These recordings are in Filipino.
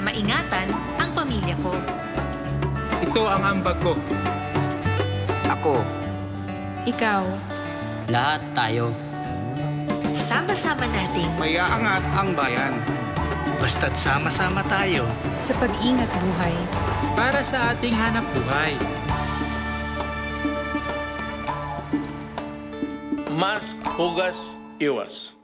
maingatan ang pamilya ko. Ito ang ambag ko. Ako. Ikaw. Lahat tayo. Sama-sama nating Mayaangat ang bayan. Basta't sama-sama tayo. Sa pag-ingat buhay. Para sa ating hanap buhay. Mas hugas iwas.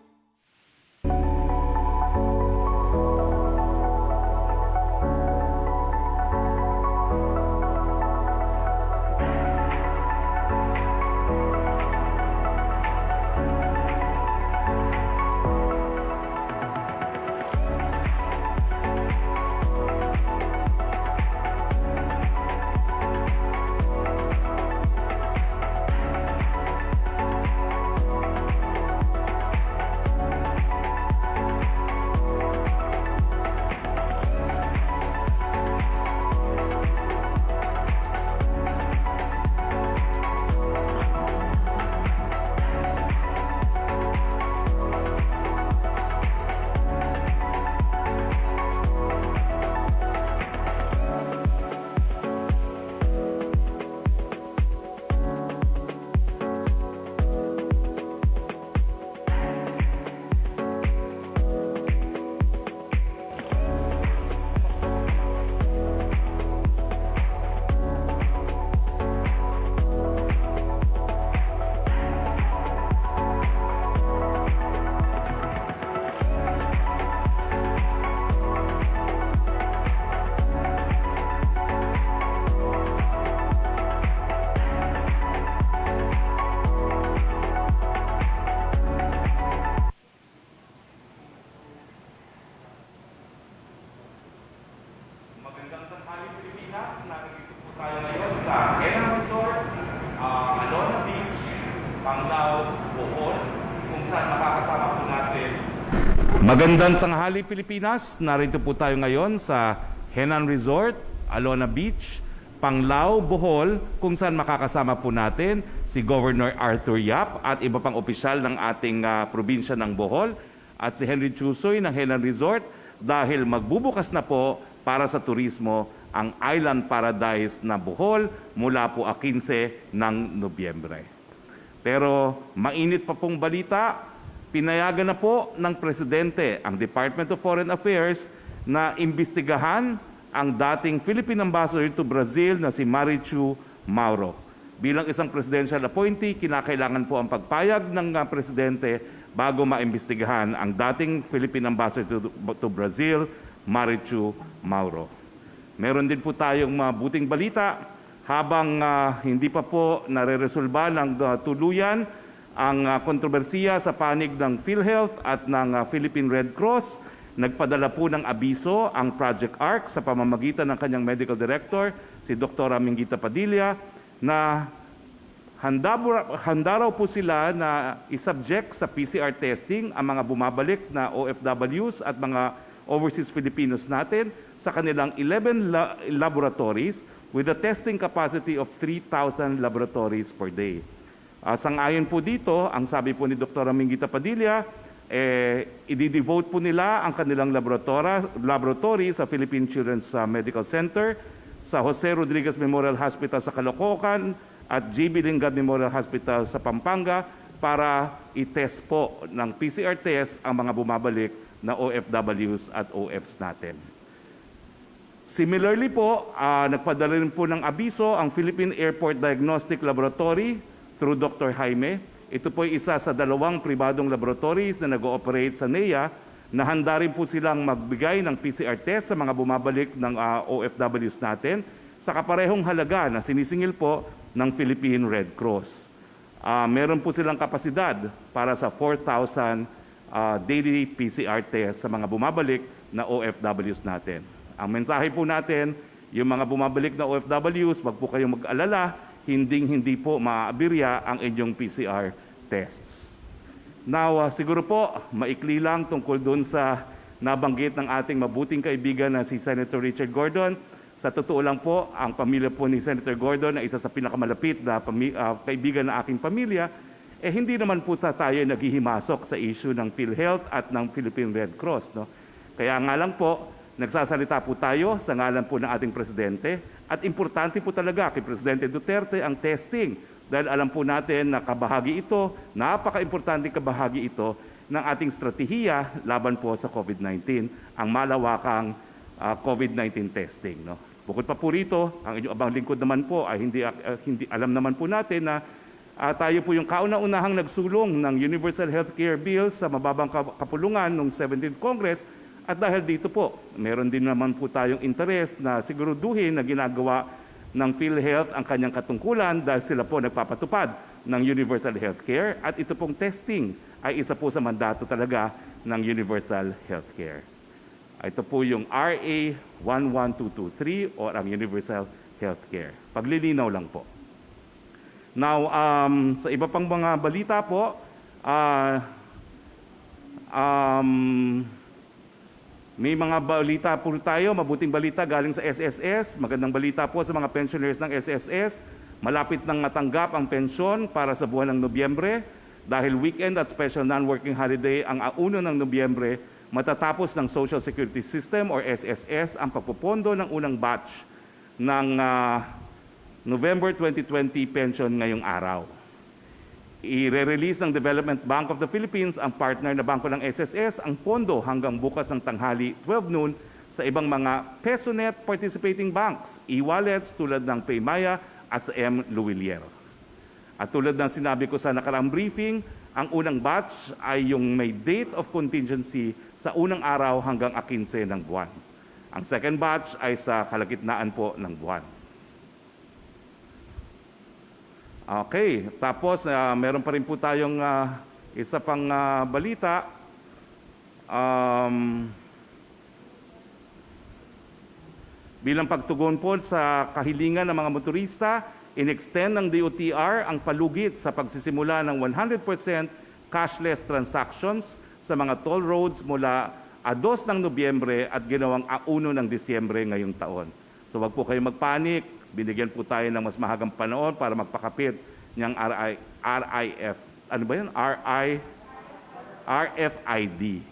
Magandang tanghali Pilipinas, narito po tayo ngayon sa Harry Roque, Alona Beach, Panglao, Bohol, kung saan makakasama po natin. Magandang tanghali Pilipinas, narito po tayo ngayon sa Henan Resort, Alona Beach, Panglao, Bohol, kung saan makakasama po natin si Governor Arthur Yap at iba pang opisyal ng ating probinsya ng Bohol at si Henry Chusoy ng Henan Resort dahil magbubukas na po para sa turismo ang Island Paradise na Bohol mula po 15 ng Nobyembre. Pero mainit pa pong balita, pinayagan na po ng Presidente ang Department of Foreign Affairs na imbestigahan ang dating Philippine Ambassador to Brazil na si Marichu Mauro. Bilang isang presidential appointee, kinakailangan po ang pagpayag ng Presidente bago maimbestigahan ang dating Philippine Ambassador to Brazil, Marichu Mauro. Meron din po tayong mabuting balita habang hindi pa po nare-resolba ng tuluyan ang kontrobersiya sa panig ng PhilHealth at ng Philippine Red Cross. Nagpadala po ng abiso ang Project ARC sa pamamagitan ng kanyang medical director, si Dr. Minguita Padilla, na handa raw po sila na isubject sa PCR testing ang mga bumabalik na OFWs at mga overseas Filipinos natin sa kanilang 11 laboratories with a testing capacity of 3,000 laboratories per day. Sang-ayon po dito, ang sabi po ni Dr. Minguita Padilla, i-devote po nila ang kanilang laboratory sa Philippine Children's Medical Center, sa Jose Rodriguez Memorial Hospital sa Caloocan at JB Lingad Memorial Hospital sa Pampanga para i-test po ng PCR test ang mga bumabalik na OFWs at OFs natin. Similarly po, nagpadala rin po ng abiso ang Philippine Airport Diagnostic Laboratory through Dr. Jaime. Ito po ay isa sa 2 pribadong laboratories na nag-ooperate sa NEA na handa rin po silang magbigay ng PCR test sa mga bumabalik ng OFWs natin sa kaparehong halaga na sinisingil po ng Philippine Red Cross. Meron po silang kapasidad para sa 4,000 daily PCR test sa mga bumabalik na OFWs natin. Ang mensahe po natin, yung mga bumabalik na OFWs, wag po kayong mag-alala, hindi po maaabirya ang inyong PCR tests. Now, siguro po, maikli lang tungkol doon sa nabanggit ng ating mabuting kaibigan na si Senator Richard Gordon. Sa totoo lang po, ang pamilya po ni Senator Gordon na isa sa pinakamalapit na kaibigan ng aking pamilya, hindi naman po tayo naghihimasok sa issue ng PhilHealth at ng Philippine Red Cross. No? Kaya nga lang po, nagsasalita po tayo sa ngalan po ng ating Presidente at importante po talaga kay Presidente Duterte ang testing dahil alam po natin na kabahagi ito, napaka-importante kabahagi ito ng ating strategiya laban po sa COVID-19, ang malawakang COVID-19 testing. No? Bukod pa po rito, ang inyong abang lingkod naman po ay hindi alam naman po natin na tayo po yung kauna-unahang nagsulong ng Universal Healthcare Bill sa mababang kapulungan noong 17th Congress at dahil dito po, meron din naman po tayong interest na siguraduhin na ginagawa ng PhilHealth ang kanyang katungkulan dahil sila po nagpapatupad ng Universal Healthcare at ito pong testing ay isa po sa mandato talaga ng Universal Healthcare. Ito po yung RA 11223 o ang Universal Healthcare. Paglilinaw lang po. Now, sa iba pang mga balita po, may mga balita po tayo, mabuting balita galing sa SSS. Magandang balita po sa mga pensioners ng SSS. Malapit nang matanggap ang pensyon para sa buwan ng Nobyembre. Dahil weekend at special non-working holiday ang 1 ng Nobyembre, matatapos ng Social Security System or SSS ang pagpupondo ng unang batch ng November 2020 pension ngayong araw. I-release ng Development Bank of the Philippines, ang partner na bangko ng SSS, ang pondo hanggang bukas ng tanghali 12 noon sa ibang mga PesoNet participating banks, e-wallets tulad ng Paymaya at sa M. Luwilier. At tulad ng sinabi ko sa nakaraang briefing, ang unang batch ay yung may date of contingency sa unang araw hanggang 15 ng buwan. Ang second batch ay sa kalagitnaan po ng buwan. Okay, tapos meron pa rin po tayong isa pang balita. Bilang pagtugon po sa kahilingan ng mga motorista, in-extend ng DOTR ang palugit sa pagsisimula ng 100% cashless transactions sa mga toll roads mula 2 ng Nobyembre at ginawang 1 ng Disyembre ngayong taon. So wag po kayo magpanik. Binigyan po tayo ng mas mahagang panahon para magpakapit niyang RFID.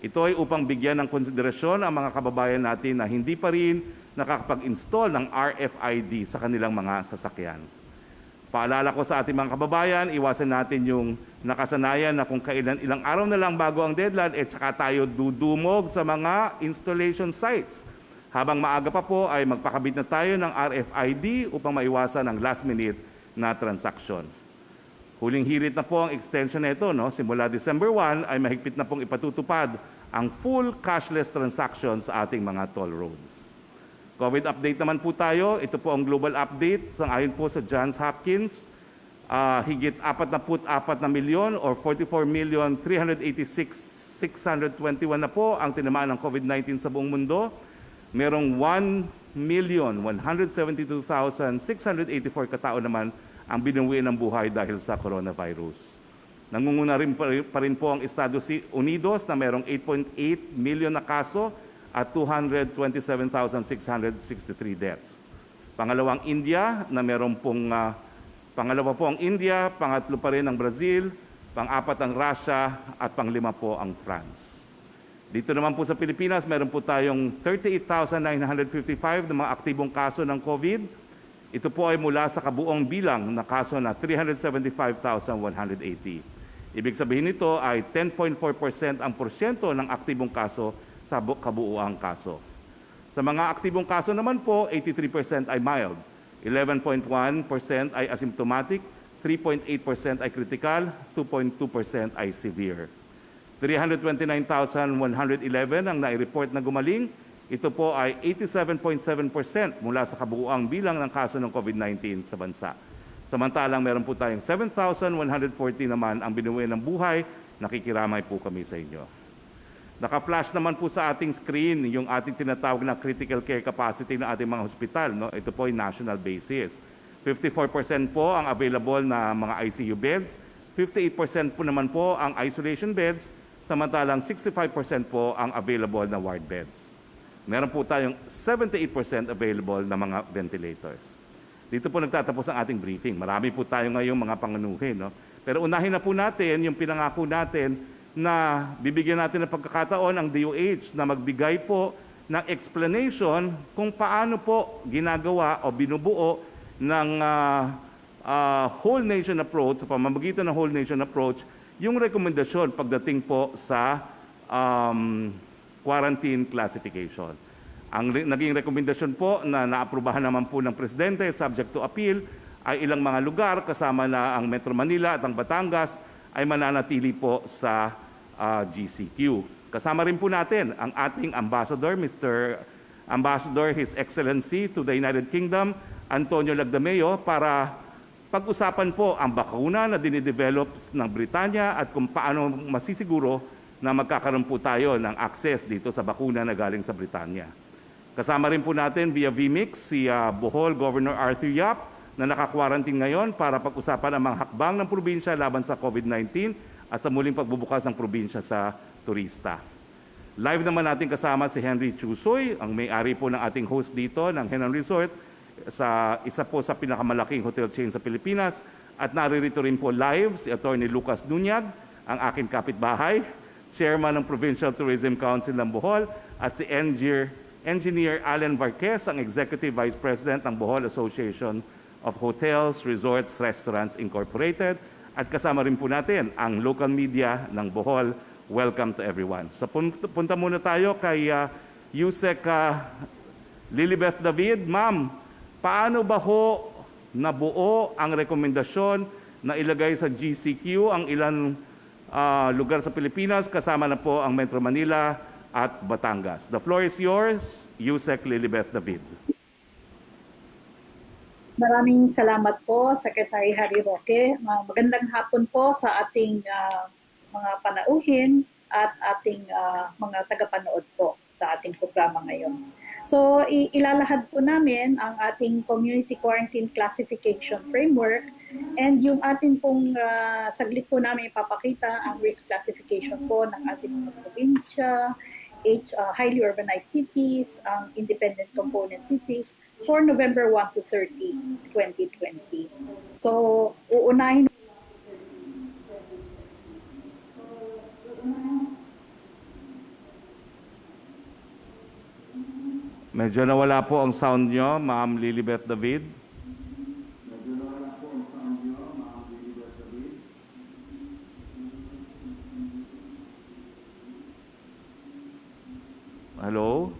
Ito ay upang bigyan ng konsiderasyon ang mga kababayan natin na hindi pa rin nakakapag-install ng RFID sa kanilang mga sasakyan. Paalala ko sa ating mga kababayan, iwasan natin yung nakasanayan na kung kailan ilang araw na lang bago ang deadline, saka tayo dudumog sa mga installation sites. Habang maaga pa po ay magpakabit na tayo ng RFID upang maiwasan ang last minute na transaksyon. Huling hirit na po ang extension nito, no? Simula December 1 ay mahigpit na pong ipatutupad ang full cashless transactions sa ating mga toll roads. COVID update naman po tayo. Ito po ang global update. Ayon po sa Johns Hopkins, higit 44 na milyon or 44,386,621 na po ang tinamaan ng COVID-19 sa buong mundo. Merong 1,172,684 katao naman ang binuwi ng buhay dahil sa coronavirus. Nangunguna rin pa rin po ang Estados Unidos na merong 8.8 million na kaso at 227,663 deaths. Pangalawang India na meron pong pangalawa po ang India, pangatlo pa rin ang Brazil, pang-apat ang Russia at pang-5 po ang France. Dito naman po sa Pilipinas, meron po tayong 38,955 na mga aktibong kaso ng COVID. Ito po ay mula sa kabuong bilang na kaso na 375,180. Ibig sabihin nito ay 10.4% ang porsyento ng aktibong kaso sa kabuuang kaso. Sa mga aktibong kaso naman po, 83% ay mild, 11.1% ay asymptomatic, 3.8% ay critical, 2.2% ay severe. 329,111 ang nai-report na gumaling. Ito po ay 87.7% mula sa kabuuang bilang ng kaso ng COVID-19 sa bansa. Samantalang meron po tayong 7,140 naman ang binuwi ng buhay. Nakikiramay po kami sa inyo. Naka-flash naman po sa ating screen yung ating tinatawag na critical care capacity ng ating mga hospital. No? Ito po ay national basis. 54% po ang available na mga ICU beds. 58% po naman po ang isolation beds. Samantalang 65% po ang available na ward beds. Meron po tayong 78% available na mga ventilators. Dito po nagtatapos ang ating briefing. Marami po tayo ngayong mga panganuhin. No? Pero unahin na po natin yung pinangako natin na bibigyan natin ng pagkakataon ang DOH na magbigay po ng explanation kung paano po ginagawa o binubuo ng whole nation approach, sa pamamagitan ng whole nation approach, yung rekomendasyon pagdating po sa quarantine classification. Ang naging rekomendasyon po na naaprubahan naman po ng Presidente subject to appeal ay ilang mga lugar kasama na ang Metro Manila at ang Batangas ay mananatili po sa GCQ. Kasama rin po natin ang ating ambassador, Mr. Ambassador, His Excellency to the United Kingdom, Antonio Lagdameo, para pag-usapan po ang bakuna na dinidevelop ng Britanya at kung paano masisiguro na magkakaroon po tayo ng access dito sa bakuna na galing sa Britanya. Kasama rin po natin via VMix si Bohol Governor Arthur Yap na naka-quarantine ngayon para pag-usapan ang mga hakbang ng probinsya laban sa COVID-19 at sa muling pagbubukas ng probinsya sa turista. Live naman natin kasama si Henry Chusoy, ang may-ari po ng ating host dito ng Henan Resort, sa isa po sa pinakamalaking hotel chain sa Pilipinas. At naririto rin po live si Attorney Lucas Nunyag, ang aking kapitbahay, Chairman ng Provincial Tourism Council ng Bohol, at si Engineer Allen Varquez, ang Executive Vice President ng Bohol Association of Hotels, Resorts, Restaurants Incorporated. At kasama rin po natin ang local media ng Bohol. Welcome to everyone. So punta muna tayo kay Yusek Lilibeth David. Ma'am, paano ba ho nabuo ang rekomendasyon na ilagay sa GCQ ang ilang lugar sa Pilipinas, kasama na po ang Metro Manila at Batangas? The floor is yours, Yusek Lilibeth David. Maraming salamat po, Secretary Harry Roque. Magandang hapon po sa ating mga panauhin at ating mga tagapanood po sa ating programa ngayon. So, ilalahad po namin ang ating Community Quarantine Classification Framework and yung ating pong saglit po namin ipapakita ang risk classification po ng ating mga probinsya, highly urbanized cities, independent component cities for November 1 to 30, 2020. So, uunahin Medyo nawala po ang sound nyo, Ma'am Lilibeth David. Hello?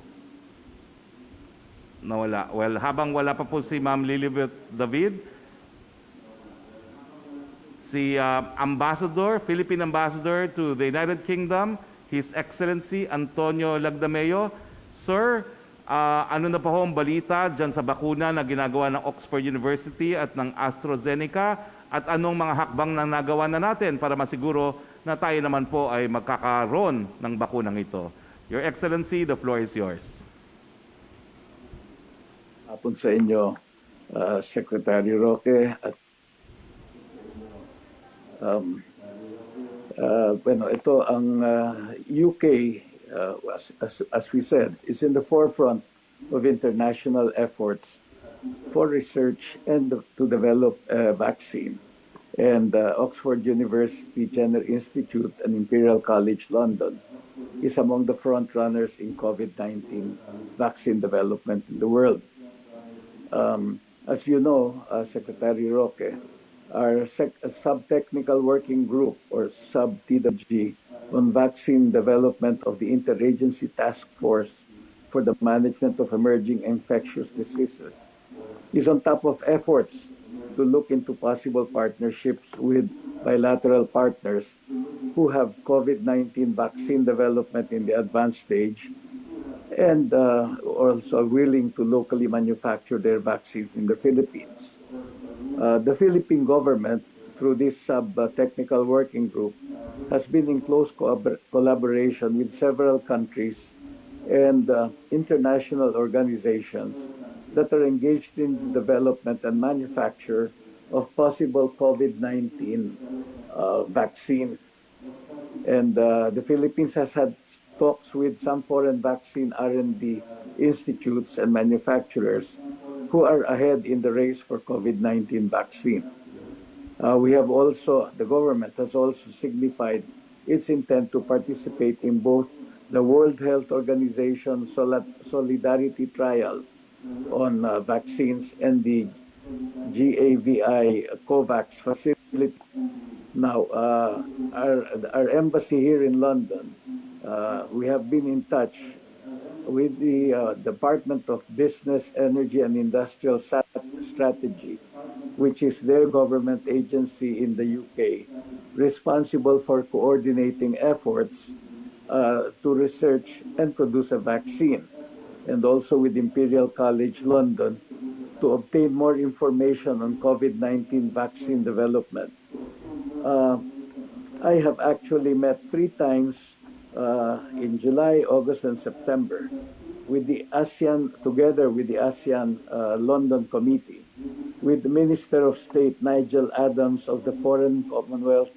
Nawala. Well, habang wala pa po si Ma'am Lilibeth David, si Ambassador, Philippine Ambassador to the United Kingdom, His Excellency Antonio Lagdameo. Sir, ano na pa ho ang balita dyan sa bakuna na ginagawa ng Oxford University at ng AstraZeneca at anong mga hakbang na nagawa na natin para masiguro na tayo naman po ay magkakaroon ng bakunang ito? Your Excellency, the floor is yours. Hapon sa inyo, Secretary Roque at ito ang UK, as we said, is in the forefront of international efforts for research and to develop a vaccine. And Oxford University Jenner Institute and Imperial College London is among the front runners in COVID-19 vaccine development in the world. As you know, Secretary Roque, our sub-technical working group or sub-TWG on vaccine development of the Interagency Task Force for the Management of Emerging Infectious Diseases is on top of efforts to look into possible partnerships with bilateral partners who have COVID-19 vaccine development in the advanced stage and also are willing to locally manufacture their vaccines in the Philippines. The Philippine government, through this sub-technical working group, has been in close collaboration with several countries and international organizations that are engaged in the development and manufacture of possible COVID-19 vaccine. And the Philippines has had talks with some foreign vaccine R&D institutes and manufacturers who are ahead in the race for COVID-19 vaccine. The government has also signified its intent to participate in both the World Health Organization Solidarity Trial on vaccines and the GAVI COVAX facility. Now, our embassy here in London, we have been in touch with the Department of Business, Energy and Industrial Strategy, which is their government agency in the UK, responsible for coordinating efforts to research and produce a vaccine, and also with Imperial College London to obtain more information on COVID-19 vaccine development. I have actually met 3 times in July, August, and September with the ASEAN, together with the ASEAN London Committee, with the Minister of State Nigel Adams of the Foreign Commonwealth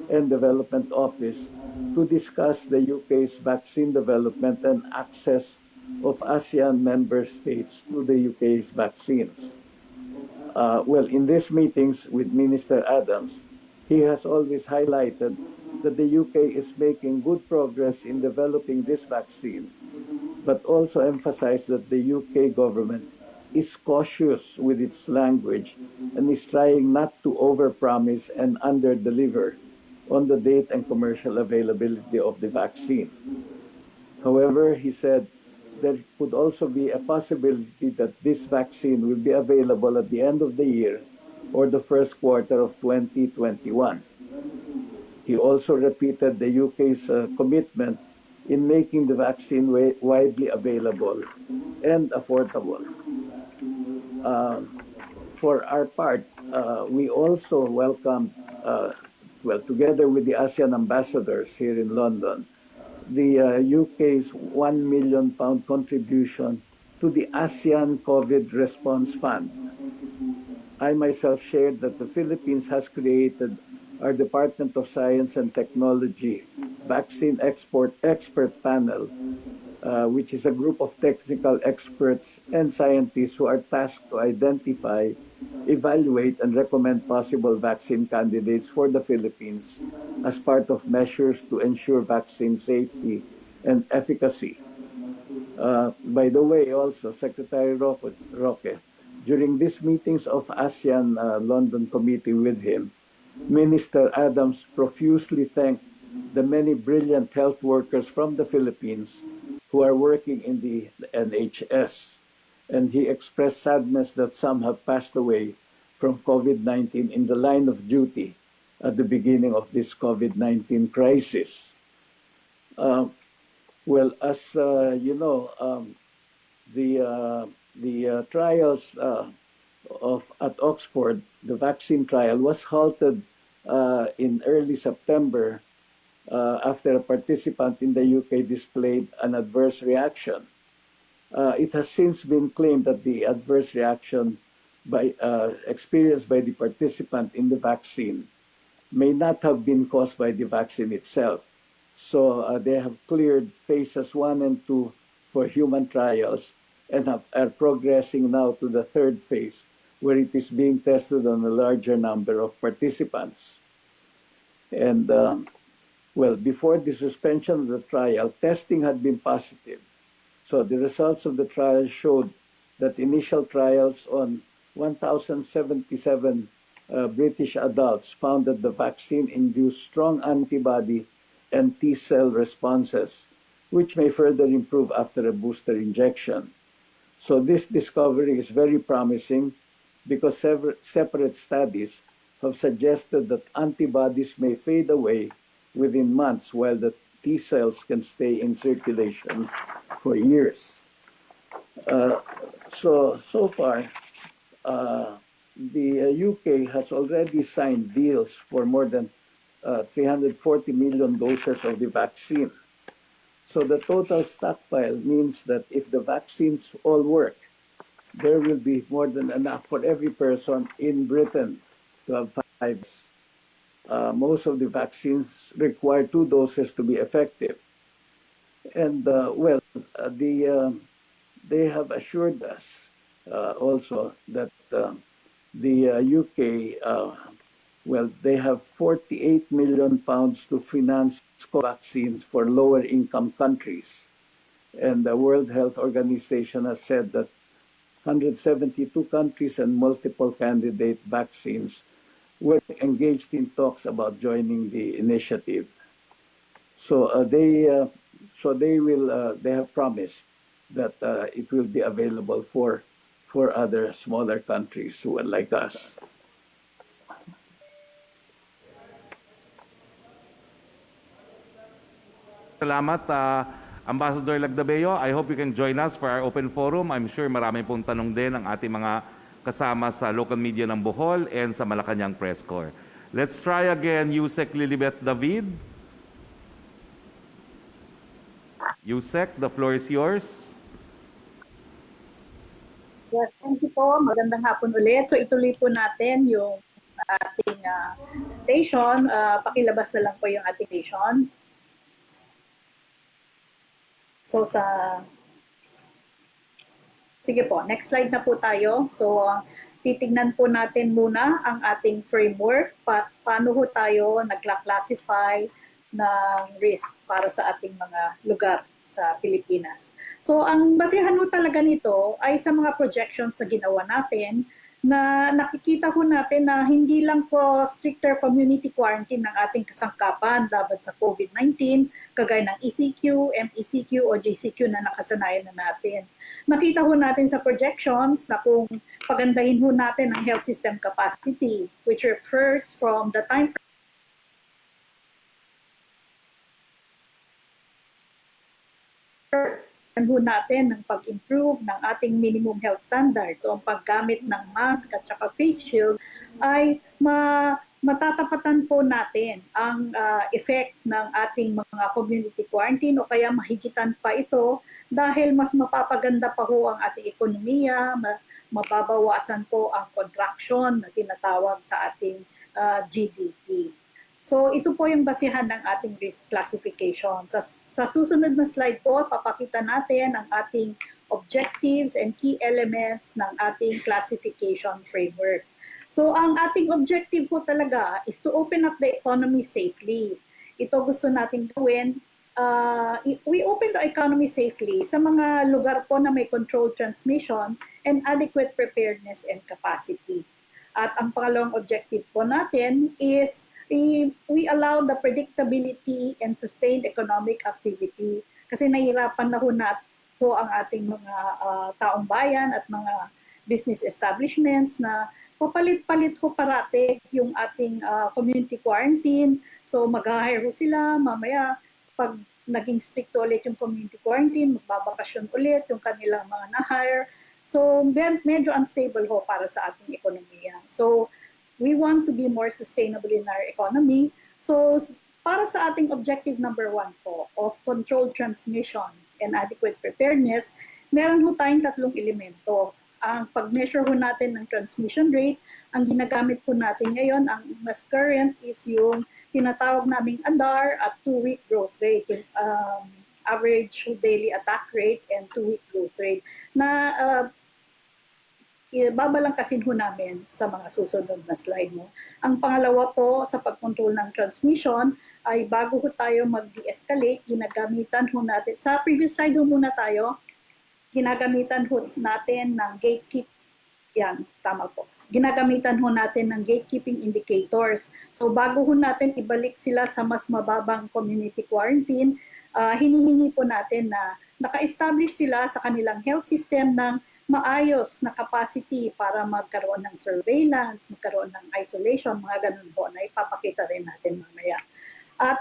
and Development Office to discuss the UK's vaccine development and access of ASEAN member states to the UK's vaccines. Well, in these meetings with Minister Adams, he has always highlighted that the UK is making good progress in developing this vaccine, but also emphasized that the UK government is cautious with its language and is trying not to overpromise and underdeliver on the date and commercial availability of the vaccine. However, he said there could also be a possibility that this vaccine will be available at the end of the year or the first quarter of 2021. He also repeated the UK's commitment in making the vaccine widely available and affordable. For our part, we also welcomed, together with the ASEAN ambassadors here in London, the UK's £1 million contribution to the ASEAN COVID Response Fund. I myself shared that the Philippines has created our Department of Science and Technology Vaccine Expert Panel, which is a group of technical experts and scientists who are tasked to identify, evaluate, and recommend possible vaccine candidates for the Philippines as part of measures to ensure vaccine safety and efficacy. By the way, also, Secretary Roque, during these meetings of ASEAN London Committee with him, Minister Adams profusely thanked the many brilliant health workers from the Philippines who are working in the NHS. And he expressed sadness that some have passed away from COVID-19 in the line of duty at the beginning of this COVID-19 crisis. Well, as you know, the trials at Oxford, the vaccine trial, was halted in early September after a participant in the UK displayed an adverse reaction. It has since been claimed that the adverse reaction experienced by the participant in the vaccine may not have been caused by the vaccine itself. So they have cleared phases 1 and 2 for human trials and are progressing now to the third phase, where it is being tested on a larger number of participants. And before the suspension of the trial, testing had been positive. So the results of the trial showed that initial trials on 1,077 British adults found that the vaccine induced strong antibody and T-cell responses, which may further improve after a booster injection. So this discovery is very promising because separate studies have suggested that antibodies may fade away within months while the T cells can stay in circulation for years. So far, the UK has already signed deals for more than 340 million doses of the vaccine. So the total stockpile means that if the vaccines all work, there will be more than enough for every person in Britain to have 5 doses. Most of the vaccines require 2 doses to be effective. And they have assured us also that the UK Well, they have 48 million pounds to finance vaccines for lower income countries. And the World Health Organization has said that 172 countries and multiple candidate vaccines were engaged in talks about joining the initiative. So they have promised that it will be available for other smaller countries who are like us. Salamat, Ambassador Lagdabeo. I hope you can join us for our open forum. I'm sure marami pong tanong din ang ating mga kasama sa local media ng Bohol and sa Malacanang Press Corps. Let's try again, Yusek Lilibeth David. Yusek, the floor is yours. Yes, thank you po. Magandang hapon ulit. So ituloy po natin yung ating station. Pakilabas na lang po yung ating station. So sige po, next slide na po tayo. So titignan po natin muna ang ating framework. Paano ho tayo nagla-classify ng risk para sa ating mga lugar sa Pilipinas. So ang basehan ho talaga nito ay sa mga projections na ginawa natin na nakikita ho natin na hindi lang po stricter community quarantine ng ating kasangkapan laban sa COVID-19, kagaya ng ECQ, MECQ o GCQ na nakasanayan na natin. Nakita ho natin sa projections na kung pagandahin ho natin ang health system capacity, which refers from the time ho natin ng pag-improve ng ating minimum health standards o ang paggamit ng mask at saka face shield ay matatapatan po natin ang effect ng ating mga community quarantine o kaya mahigitan pa ito dahil mas mapapaganda pa ho ang ating ekonomiya, mababawasan po ang contraction na tinatawag sa ating GDP. So ito po yung basihan ng ating risk classification. Sa susunod na slide po, papakita natin ang ating objectives and key elements ng ating classification framework. So ang ating objective po talaga is to open up the economy safely. Ito gusto natin gawin. We open the economy safely sa mga lugar po na may controlled transmission and adequate preparedness and capacity. At ang pangalawang objective po natin is we allow the predictability and sustained economic activity kasi nahihirapan na ho ang ating mga taong bayan at mga business establishments na papalit-palit ho parate yung ating community quarantine. So mag-hire ho sila, mamaya pag naging stricto ulit yung community quarantine, magbabakasyon ulit yung kanilang mga na-hire. So medyo unstable ho para sa ating ekonomiya. So we want to be more sustainable in our economy. So, para sa ating objective number 1 po, of controlled transmission and adequate preparedness, meron ho tayong 3 elemento. Ang pag-measure ho natin ng transmission rate, ang ginagamit po natin ngayon, ang mas current is yung tinatawag naming ADAR at 2-week growth rate, yung average daily attack rate and 2-week growth rate, na babalangkasin ho namin sa mga susunod na slide mo. Ang pangalawa po sa pagkontrol ng transmission ay bago ho tayo mag-de-escalate, ginagamitan ho natin, sa previous slide ho muna tayo, ginagamitan ho natin ng Ginagamitan ho natin ng gatekeeping indicators. So bago ho natin ibalik sila sa mas mababang community quarantine, hinihingi po natin na naka-establish sila sa kanilang health system ng maayos na capacity para magkaroon ng surveillance, magkaroon ng isolation, mga ganun po na ipapakita rin natin mamaya. At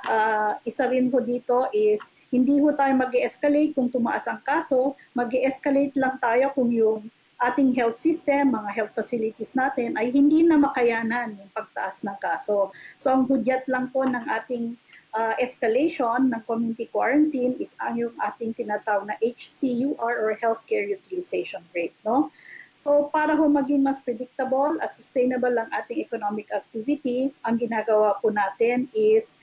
isa rin po dito is hindi ho tayo mag-escalate kung tumaas ang kaso, mag-escalate lang tayo kung yung ating health system, mga health facilities natin ay hindi na makayanan yung pagtaas ng kaso. So ang hudyat lang po ng ating escalation ng community quarantine is ang yung ating tinatawag na HCUR or healthcare utilization rate, no? So para ho maging mas predictable at sustainable ang ating economic activity, ang ginagawa po natin is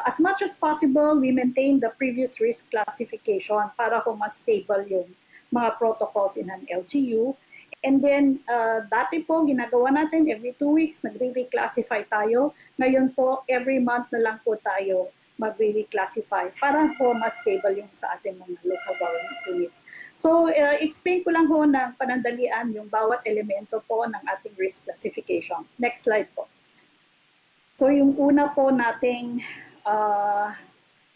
as much as possible, we maintain the previous risk classification para ho mas stable yung mga protocols in an LGU. And then, dati po, ginagawa natin every 2 weeks, nagre-reclassify tayo. Ngayon po, every month na lang po tayo mag-reclassify para po mas stable yung sa ating mga local government units. So, explain ko lang po ng panandalian yung bawat elemento po ng ating risk classification. Next slide po. So, yung una po nating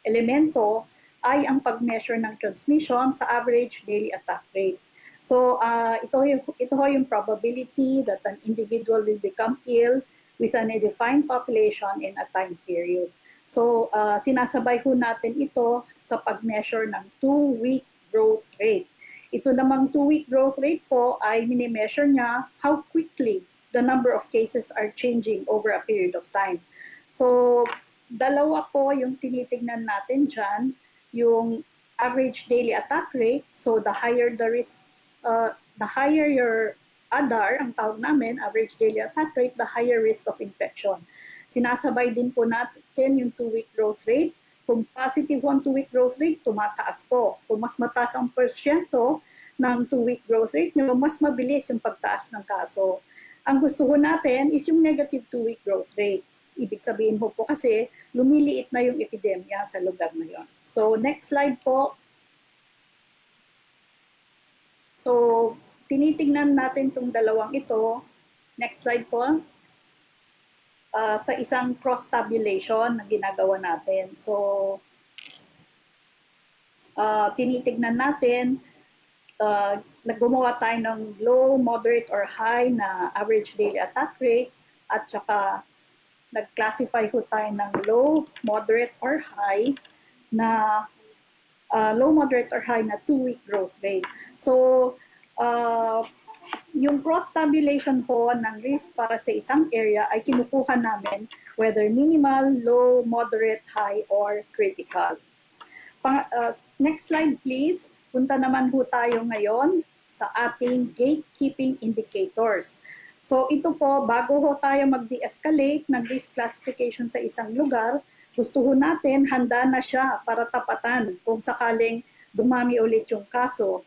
elemento ay ang pag-measure ng transmission sa average daily attack rate. So, ito yung probability that an individual will become ill within a defined population in a time period. So, sinasabay ho natin ito sa pag-measure ng 2-week growth rate. Ito namang 2-week growth rate po ay mini-measure niya how quickly the number of cases are changing over a period of time. So, dalawa po yung tinitignan natin dyan, yung average daily attack rate. So, the higher your ADAR, ang tawag namin, average daily attack rate, the higher risk of infection. Sinasabay din po natin yung 2-week growth rate. Kung positive ang 2-week growth rate, tumataas po. Kung mas mataas ang porsyento ng 2-week growth rate, mas mabilis yung pagtaas ng kaso. Ang gusto ko natin is yung negative 2-week growth rate. Ibig sabihin po kasi lumiliit na yung epidemya sa lugar na yon. So next slide po. So tinitingnan natin itong dalawang ito. Next slide po. Sa isang cross-tabulation na ginagawa natin. So, tinitignan natin, gumawa tayo ng low, moderate, or high na average daily attack rate at saka nag-classify ko tayo ng low, moderate, or high na 2-week growth rate. So, yung cross-tabulation po ng risk para sa isang area ay kinukuha namin whether minimal, low, moderate, high, or critical. Next slide please. Punta naman po tayo ngayon sa ating gatekeeping indicators. So ito po, bago ho tayo mag-de-escalate ng risk classification sa isang lugar, gusto ho natin handa na siya para tapatan kung sakaling dumami ulit yung kaso.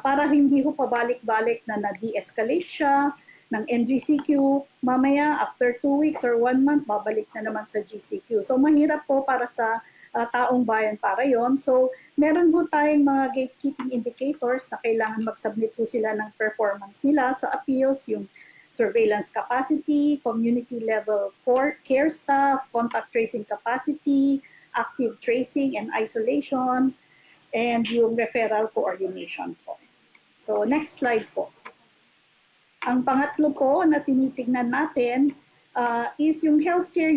Para hindi ho pabalik-balik na na-de-escalate siya ng NGCQ, mamaya after 2 weeks or 1 month, babalik na naman sa GCQ. So mahirap po para sa taong bayan para yon. So meron po tayong mga gatekeeping indicators na kailangan mag-submit po sila ng performance nila sa appeals, yung surveillance capacity, community level care staff, contact tracing capacity, active tracing and isolation, and yung referral coordination po. So next slide po. Ang pangatlo po na tinitignan natin is yung healthcare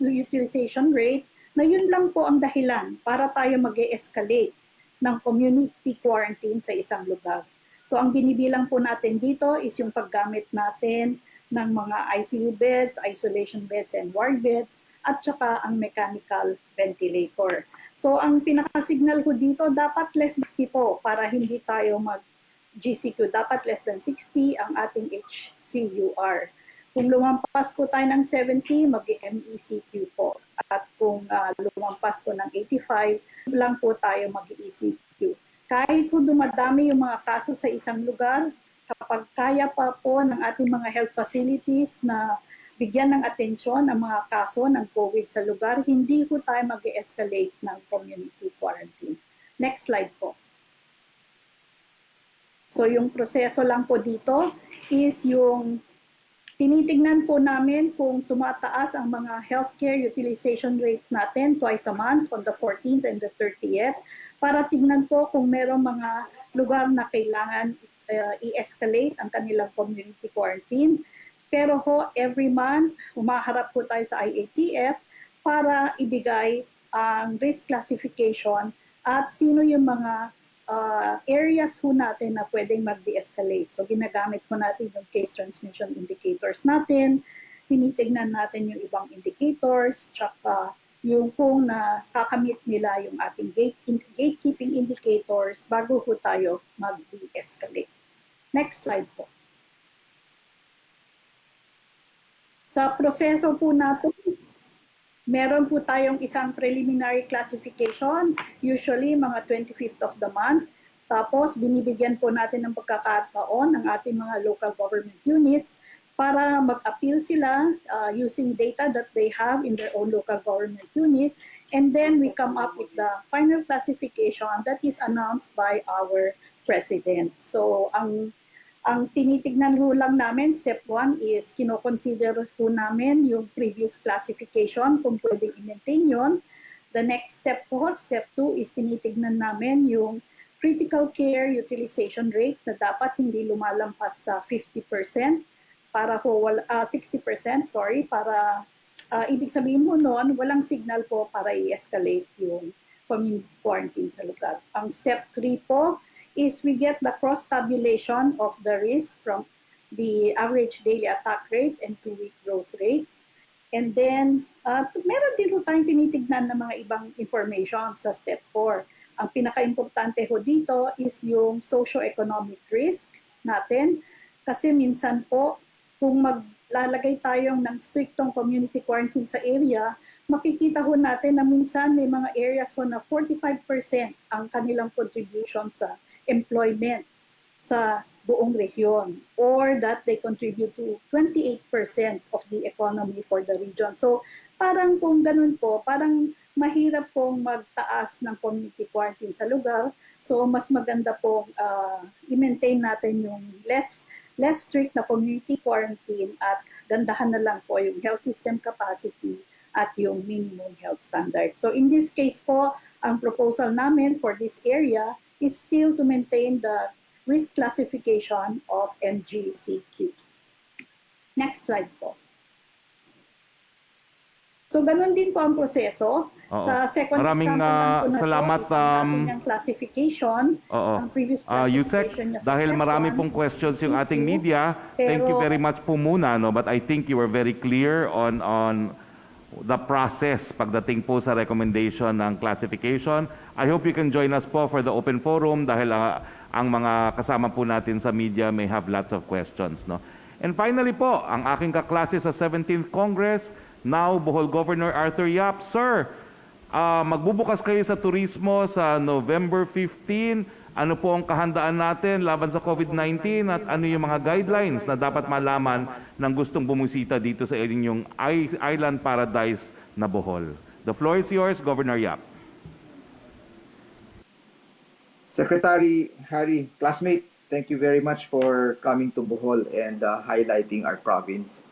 utilization rate na yun lang po ang dahilan para tayo mag-e-escalate ng community quarantine sa isang lugar. So ang binibilang po natin dito is yung paggamit natin ng mga ICU beds, isolation beds, and ward beds, at saka ang mechanical ventilator. So ang pinaka-signal ko dito, dapat less than 60 po para hindi tayo mag-GCQ. Dapat less than 60 ang ating HCUR. Kung lumampas po tayo ng 70, mag-MECQ po. At kung lumampas po ng 85, lang po tayo mag-ECQ. Kahit po dumadami yung mga kaso sa isang lugar, kapag kaya pa po ng ating mga health facilities na bigyan ng atensyon ang mga kaso ng COVID sa lugar, hindi po tayo mag-escalate ng community quarantine. Next slide po. So yung proseso lang po dito is yung tinitignan po namin kung tumataas ang mga healthcare utilization rate natin twice a month on the 14th and the 30th para tingnan po kung merong mga lugar na kailangan i-escalate ang kanilang community quarantine. Pero ho, every month, humaharap po tayo sa IATF para ibigay ang risk classification at sino yung mga areas ho natin na pwedeng mag-de-escalate. So ginagamit ho natin yung case transmission indicators natin, tinitignan natin yung ibang indicators, tsaka yung kung nakakamit nila yung ating gatekeeping indicators bago ho tayo mag-de-escalate. Next slide po. Sa proseso po natin, meron po tayong isang preliminary classification, usually mga 25th of the month. Tapos binibigyan po natin ng pagkakataon ng ating mga local government units para mag-appeal sila using data that they have in their own local government unit. And then we come up with the final classification that is announced by our president. So ang tinitignan ho lang namin, step 1 is kinoconsider ho namin yung previous classification kung pwedeng i-maintain yun. The next step po, step 2, is tinitignan namin yung critical care utilization rate na dapat hindi lumalampas sa 50%. Para ho 60%, sorry, para ibig sabihin mo noon, walang signal po para i-escalate yung community quarantine sa lugar. Ang step 3 po is we get the cross-tabulation of the risk from the average daily attack rate and 2-week growth rate. And then, meron din ho tayong tinitignan ng mga ibang information sa step 4. Ang pinaka-importante ho dito is yung socio-economic risk natin. Kasi minsan po, kung maglalagay tayong ng strictong community quarantine sa area, makikita ho natin na minsan may mga areas ho na 45% ang kanilang contribution sa employment sa buong rehiyon, or that they contribute to 28% of the economy for the region. So parang kung ganun po, parang mahirap pong magtaas ng community quarantine sa lugar. So mas maganda pong i-maintain natin yung less strict na community quarantine at gandahan na lang po yung health system capacity at yung minimum health standard. So in this case po, ang proposal namin for this area is still to maintain the risk classification of MGCQ. Next slide po. So ganun din po ang proseso. Oo. Sa second Maraming example lang po na salamat, to, ang classification. Oo. Ang previous Yusek, classification niya sa dahil step marami 1, pong questions yung CQ, ating media, thank you very much po muna. No? But I think you were very clear on the process pagdating po sa recommendation ng classification. I hope you can join us po for the open forum dahil ang mga kasama po natin sa media may have lots of questions. No? And finally po, ang aking kaklase sa 17th Congress, now Bohol Governor Arthur Yap. Sir, magbubukas kayo sa turismo sa November 15. Ano po ang kahandaan natin laban sa COVID-19 at ano yung mga guidelines na dapat malaman ng gustong bumusita dito sa inyong island paradise na Bohol? The floor is yours, Governor Yap. Secretary Harry, classmate, thank you very much for coming to Bohol and highlighting our province.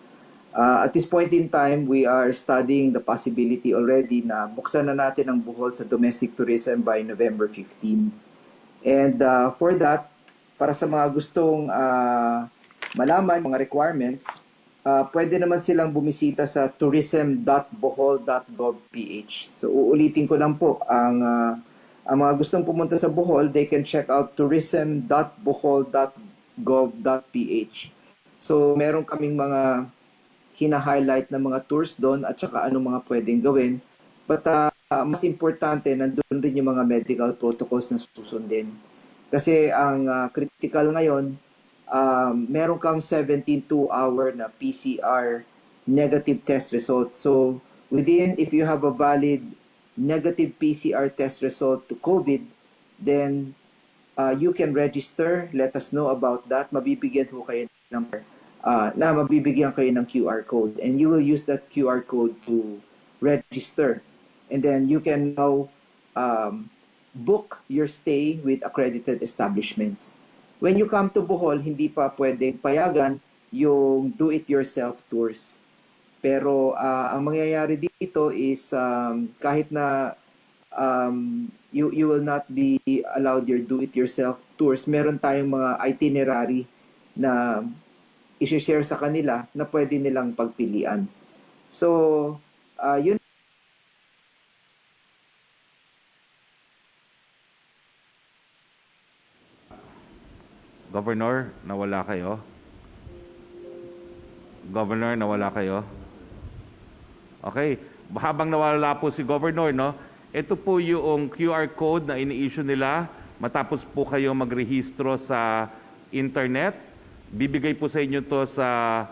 At this point in time, we are studying the possibility already na buksan na natin ang Bohol sa domestic tourism by November 15. And for that, para sa mga gustong malaman mga requirements, pwede naman silang bumisita sa tourism.bohol.gov.ph. So uulitin ko lang po, ang mga gustong pumunta sa Bohol, they can check out tourism.bohol.gov.ph. So meron kaming mga hina-highlight na mga tours doon at saka anong mga pwedeng gawin. But mas importante, nandun rin yung mga medical protocols na susundin. Kasi ang critical ngayon, meron kang 72-hour na PCR negative test result. So if you have a valid negative PCR test result to COVID, then you can register. Let us know about that. Mabibigyan kayo ng QR code, and you will use that QR code to register. And then you can now book your stay with accredited establishments. When you come to Bohol, hindi pa pwedeng payagan yung do-it-yourself tours. Pero ang mangyayari dito is kahit na you will not be allowed your do-it-yourself tours, meron tayong mga itinerary na i-share sa kanila na pwede nilang pagpilian. So, yun. Governor, nawala kayo? Governor, nawala kayo? Okay. Habang nawala po si Governor, no? Ito po yung QR code na ini-issue nila matapos po kayo magrehistro sa internet. Bibigay po sa inyo to sa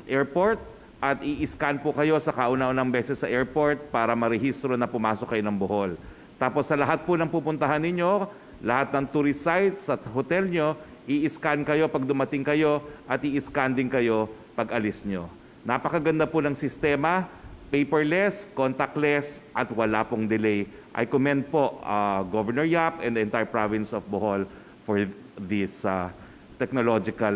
airport at i-scan po kayo sa kauna-unang beses sa airport para marehistro na pumasok kayo ng Bohol. Tapos sa lahat po ng pupuntahan ninyo, Lahat ng tourist sites at hotel nyo, i-scan kayo pag dumating kayo at i-scan din kayo pag alis nyo. Napakaganda po ng sistema, paperless, contactless, at wala pong delay. I commend po Governor Yap and the entire province of Bohol for this technological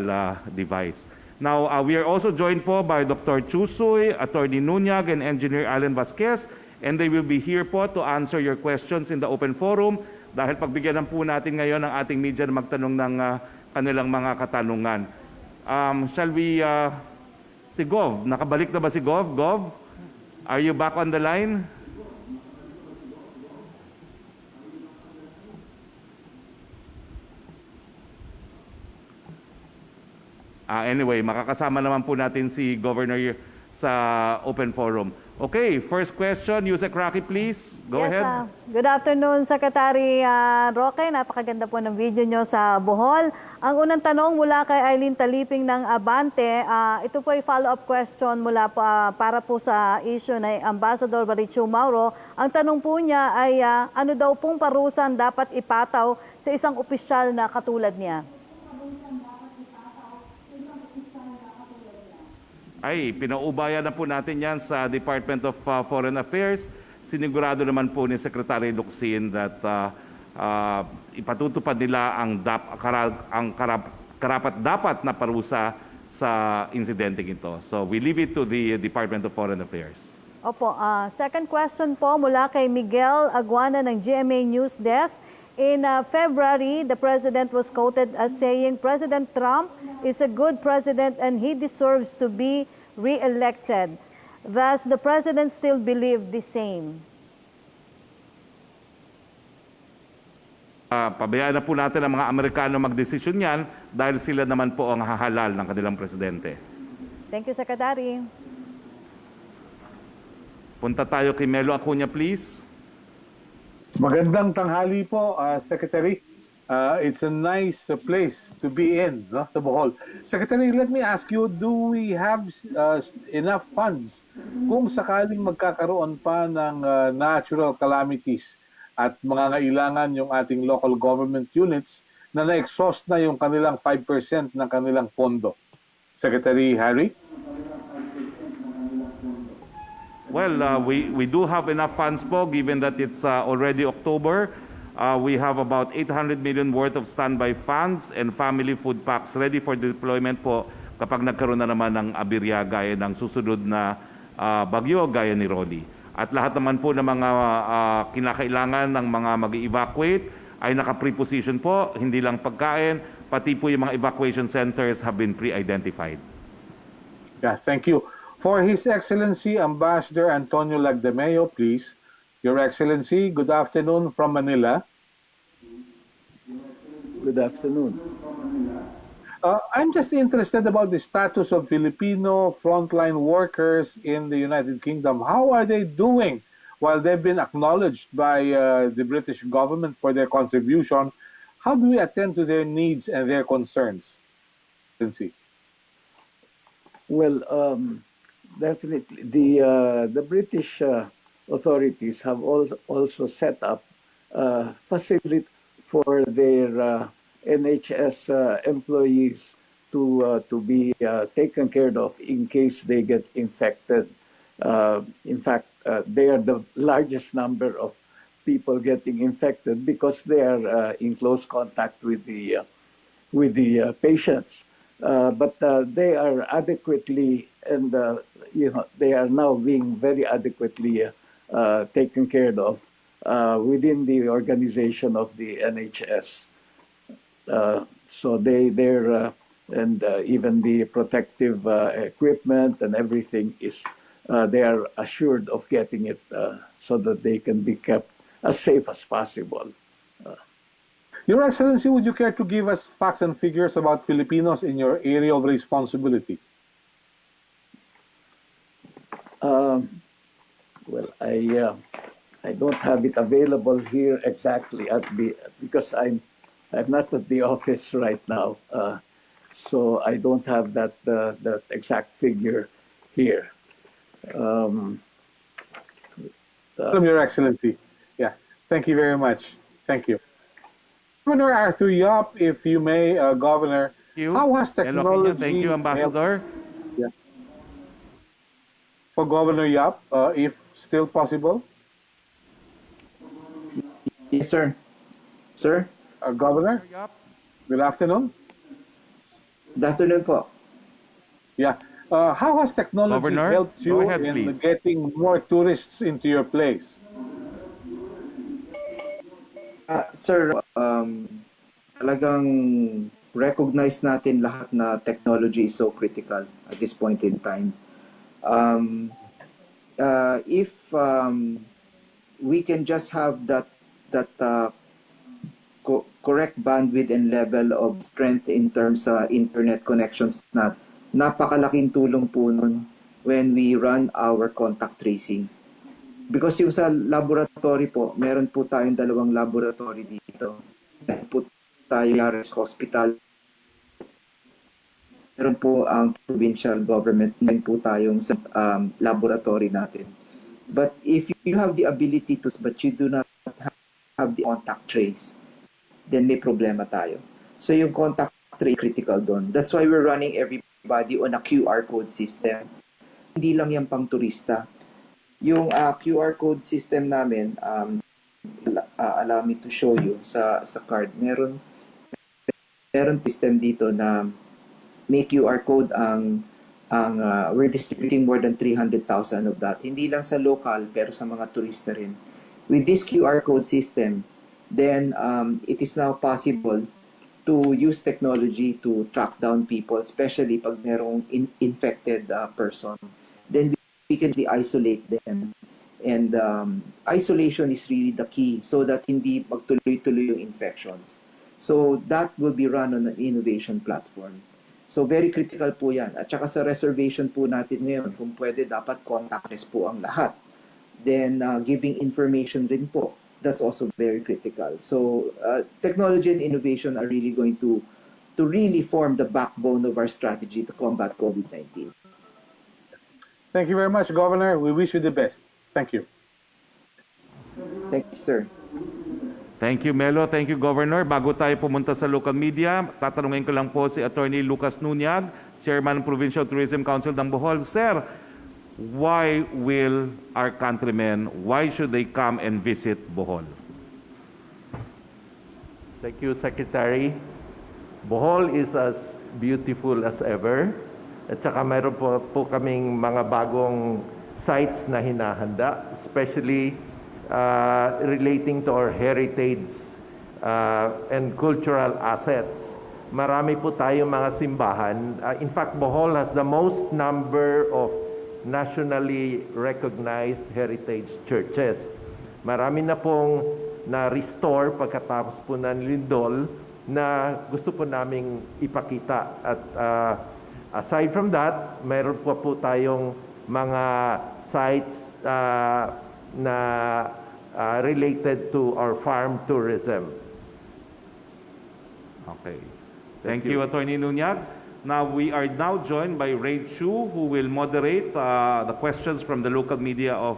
device. Now, we are also joined po by Dr. Chusoy, Attorney Nunyag, and Engineer Alan Vasquez, and they will be here po to answer your questions in the open forum dahil pagbigyan po natin ngayon ang ating media na magtanong ng kanilang mga katanungan. Shall we, si Gov, nakabalik na ba si Gov? Gov, are you back on the line? Anyway, makakasama naman po natin si Governor sa open forum. Okay, first question, Yusek Roque, please. Go ahead. Good afternoon, Secretary Roque. Napakaganda po ng video nyo sa Bohol. Ang unang tanong mula kay Eileen Taliping ng Abante, ito po ay follow-up question mula po, para po sa issue na Ambassador Barichu Mauro. Ang tanong po niya ay ano daw pong parusan dapat ipataw sa isang opisyal na katulad niya? Ay, pinaubayan na po natin yan sa Department of Foreign Affairs. Sinigurado naman po ni Secretary Locsin that ipatutupad nila ang karapat-dapat na parusa sa insidenteng ito. So we leave it to the Department of Foreign Affairs. Opo, second question po mula kay Miguel Aguana ng GMA News Desk. In February, the President was quoted as saying President Trump is a good president and he deserves to be re-elected. Does the President still believe the same? Pabayaan na po natin ang mga Amerikano magdesisyon yan dahil sila naman po ang hahalal ng kanilang presidente. Thank you, Secretary. Punta tayo kay Melo Acuña, please. Magandang tanghali po, Secretary. It's a nice place to be in, no, sa Bohol. Secretary, let me ask you, do we have enough funds kung sakaling magkakaroon pa ng natural calamities at mangangailangan yung ating local government units na na-exhaust na yung kanilang 5% ng kanilang pondo? Secretary Harry? Well, we do have enough funds po given that it's already October. We have about 800 million worth of standby funds and family food packs ready for deployment po kapag nagkaroon na naman ng abirya gaya ng susunod na bagyo gaya ni Rolly. At lahat naman po ng mga kinakailangan ng mga mag-evacuate ay naka-preposition po, hindi lang pagkain, pati po yung mga evacuation centers have been pre-identified. Yeah, thank you. For His Excellency Ambassador Antonio Lagdameo, please. Your Excellency, good afternoon from Manila. Good afternoon. I'm just interested about the status of Filipino frontline workers in the United Kingdom. How are they doing while they've been acknowledged by the British government for their contribution? How do we attend to their needs and their concerns? Well, definitely, the British authorities have also set up facility for their NHS employees to be taken care of in case they get infected. In fact, they are the largest number of people getting infected because they are in close contact with the patients. But they are adequately and they are now being very adequately taken care of within the organization of the NHS. So they're and even the protective equipment and everything is they are assured of getting it so that they can be kept as safe as possible. Your Excellency, would you care to give us facts and figures about Filipinos in your area of responsibility? Well, I don't have it available here exactly because I'm not at the office right now, so I don't have that exact figure here. From Your Excellency, yeah. Thank you very much. Thank you. Governor Arthur Yap, if you may, Governor, Thank you. how has technology Thank you, Ambassador. Yeah. For Governor Yap, if still possible? Yes, sir. Sir? Governor, good afternoon. Good afternoon po. Yeah. How has technology Governor, helped go you ahead, in please. getting more tourists into your place? Sir, talagang recognize natin lahat na technology is so critical at this point in time. If we can just have that correct bandwidth and level of strength in terms sa internet connections na napakalaking tulong po nun when we run our contact tracing. Because yung sa laboratory po, meron po tayong 2 laboratory dito. Meron po tayo sa hospital. Meron po ang provincial government. Meron po tayong laboratory natin. But if you have the ability to, but you do not have the contact trace, then may problema tayo. So yung contact trace critical doon. That's why we're running everybody on a QR code system. Hindi lang yan pang turista. Yung QR code system namin, allow me to show you sa card. Meron system dito na may QR code we're distributing more than 300,000 of that. Hindi lang sa local pero sa mga turista rin. With this QR code system, then it is now possible to use technology to track down people, especially pag merong infected person. Then we can isolate them. And isolation is really the key so that hindi magtuloy-tuloy yung infections. So that will be run on an innovation platform. So very critical po yan. At saka sa reservation po natin ngayon, kung pwede dapat contactless po ang lahat. Then giving information rin po. That's also very critical. So technology and innovation are really going to really form the backbone of our strategy to combat COVID-19. Thank you very much, Governor. We wish you the best. Thank you. Thank you, sir. Thank you, Melo. Thank you, Governor. Bago tayo pumunta sa local media, tatanungin ko lang po si Attorney Lucas Nuñag, Chairman ng Provincial Tourism Council ng Bohol. Sir, why will our countrymen, why should they come and visit Bohol? Thank you, Secretary. Bohol is as beautiful as ever. At saka mayroon po kaming mga bagong sites na hinahanda, especially relating to our heritage and cultural assets. Marami po tayong mga simbahan. In fact, Bohol has the most number of nationally recognized heritage churches. Marami na pong na-restore pagkatapos po ng lindol na gusto po naming ipakita. At aside from that, mayroon po tayong mga sites na related to our farm tourism. Okay. Thank you, Attorney Nuñag. Now, we are now joined by Ray Chu, who will moderate the questions from the local media of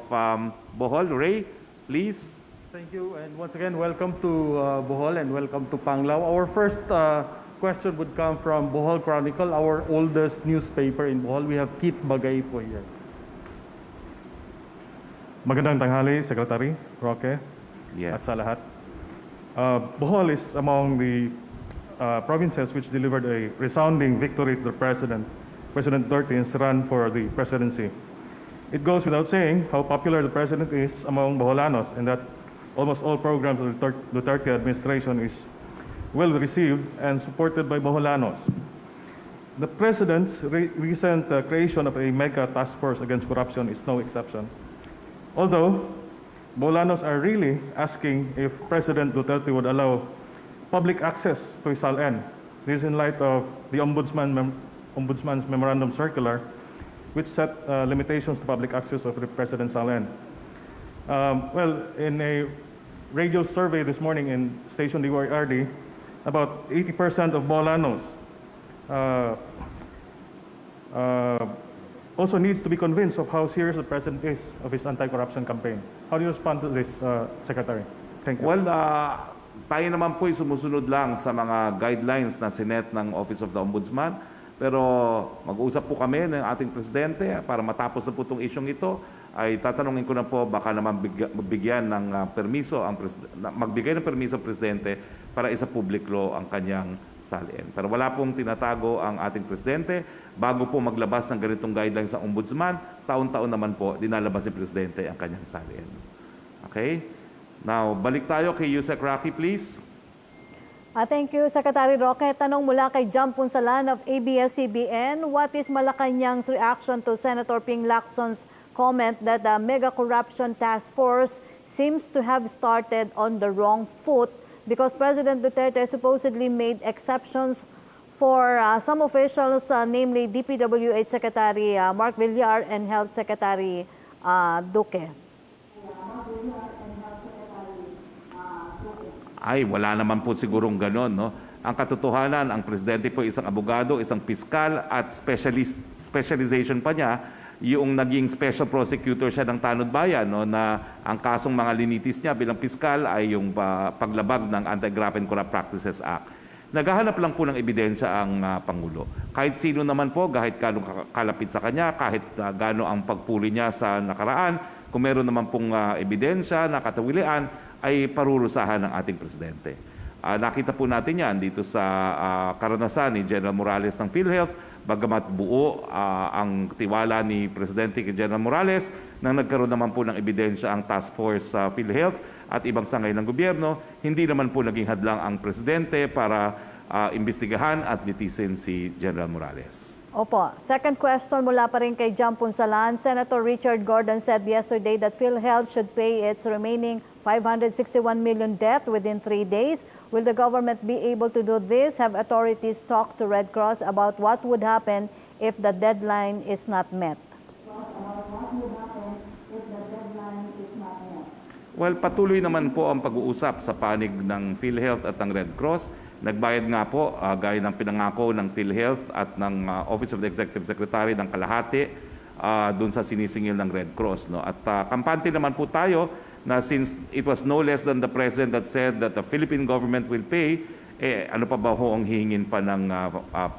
Bohol. Ray, please. Thank you, and once again, welcome to Bohol and welcome to Panglao. Our first question would come from Bohol Chronicle, our oldest newspaper in Bohol. We have Kit Bagay po here. Magandang tanghali, Secretary Roque. Yes. At sa lahat. Bohol is among the provinces which delivered a resounding victory to the President Duterte's run for the presidency. It goes without saying how popular the President is among Boholanos and that almost all programs of the Duterte administration is well received and supported by Boholanos. The President's recent creation of a mega task force against corruption is no exception. Although, Boholanos are really asking if President Duterte would allow public access to his SALN. This is in light of the Ombudsman's Memorandum Circular, which set limitations to public access of the President's SALN. Well, in a radio survey this morning in Station DYRD, about 80% of Boholanos also needs to be convinced of how serious the President is of his anti-corruption campaign. How do you respond to this, Secretary? Thank you. Well, tayo naman po ay sumusunod lang sa mga guidelines na sinet ng Office of the Ombudsman. Pero mag-uusap po kami ng ating presidente para matapos na po itong isyong ito, ay tatanungin ko na po baka naman magbigyan ng permiso magbigay ng permiso ang presidente para isa public law ang kanyang salin. Pero wala pong tinatago ang ating presidente. Bago po maglabas ng ganitong guidelines sa ombudsman, taon-taon naman po dinalabas ni presidente ang kanyang salin. Okay? Now, balik tayo kay Yusek Roque, please. Thank you, Secretary Roque. Tanong mula kay Jam Punsalan of ABS-CBN. What is Malacanang's reaction to Senator Ping Lacson's comment that the mega corruption task force seems to have started on the wrong foot because President Duterte supposedly made exceptions for some officials, namely DPWH Secretary Mark Villar and Health Secretary Duque? Ay, wala naman po sigurong ganon, no? Ang katotohanan, ang presidente po isang abogado, isang piskal at specialization pa niya, yung naging special prosecutor siya ng Tanod Bayan, no, na ang kasong mga linitis niya bilang piskal ay yung paglabag ng Anti-Graft and Corrupt Practices Act. Naghahanap lang po ng ebidensya ang Pangulo. Kahit sino naman po, kahit gano'ng kalapit sa kanya, kahit gano'n ang pagpuli niya sa nakaraan, kung meron naman pong ebidensya na katawilian, ay parurusahan ng ating presidente. Nakita po natin yan dito sa karanasan ni General Morales ng PhilHealth, bagamat buo ang tiwala ni Presidente kay General Morales nang nagkaroon naman po ng ebidensya ang task force sa PhilHealth at ibang sangay ng gobyerno, hindi naman po naging hadlang ang presidente para imbestigahan at litisin si General Morales. Opo. Second question mula pa rin kay Jam Punsalan. Senator Richard Gordon said yesterday that PhilHealth should pay its remaining 561 million debt within 3 days. Will the government be able to do this? Have authorities talked to Red Cross about what would happen if the deadline is not met? Well, patuloy naman po ang pag-uusap sa panig ng PhilHealth at ng Red Cross. Nagbayad nga po, gaya ng pinangako ng PhilHealth at ng Office of the Executive Secretary ng kalahati dun sa sinisingil ng Red Cross. No? At kampante naman po tayo na since it was no less than the President that said that the Philippine government will pay, ano pa ba ho ang hihingin pa ng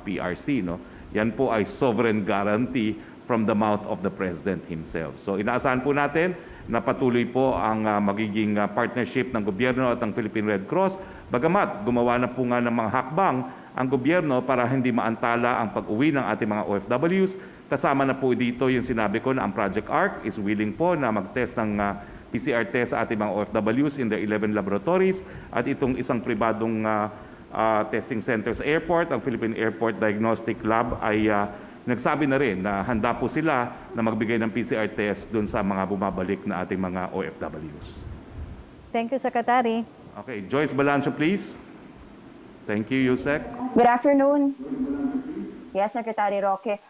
PRC? No? Yan po ay sovereign guarantee from the mouth of the President himself. So inaasahan po natin na patuloy po ang magiging partnership ng gobyerno at ng Philippine Red Cross. Bagamat gumawa na po nga ng mga hakbang ang gobyerno para hindi maantala ang pag-uwi ng ating mga OFWs. Kasama na po dito yung sinabi ko na ang Project ARC is willing po na mag-test ng PCR test sa ating mga OFWs in the 11 laboratories at itong isang pribadong testing center sa airport, ang Philippine Airport Diagnostic Lab ay nagsabi na rin na handa po sila na magbigay ng PCR test doon sa mga bumabalik na ating mga OFWs. Thank you, Secretary. Okay, Joyce Balancho, please. Thank you, Yusek. Good afternoon. Yes, Secretary Roque.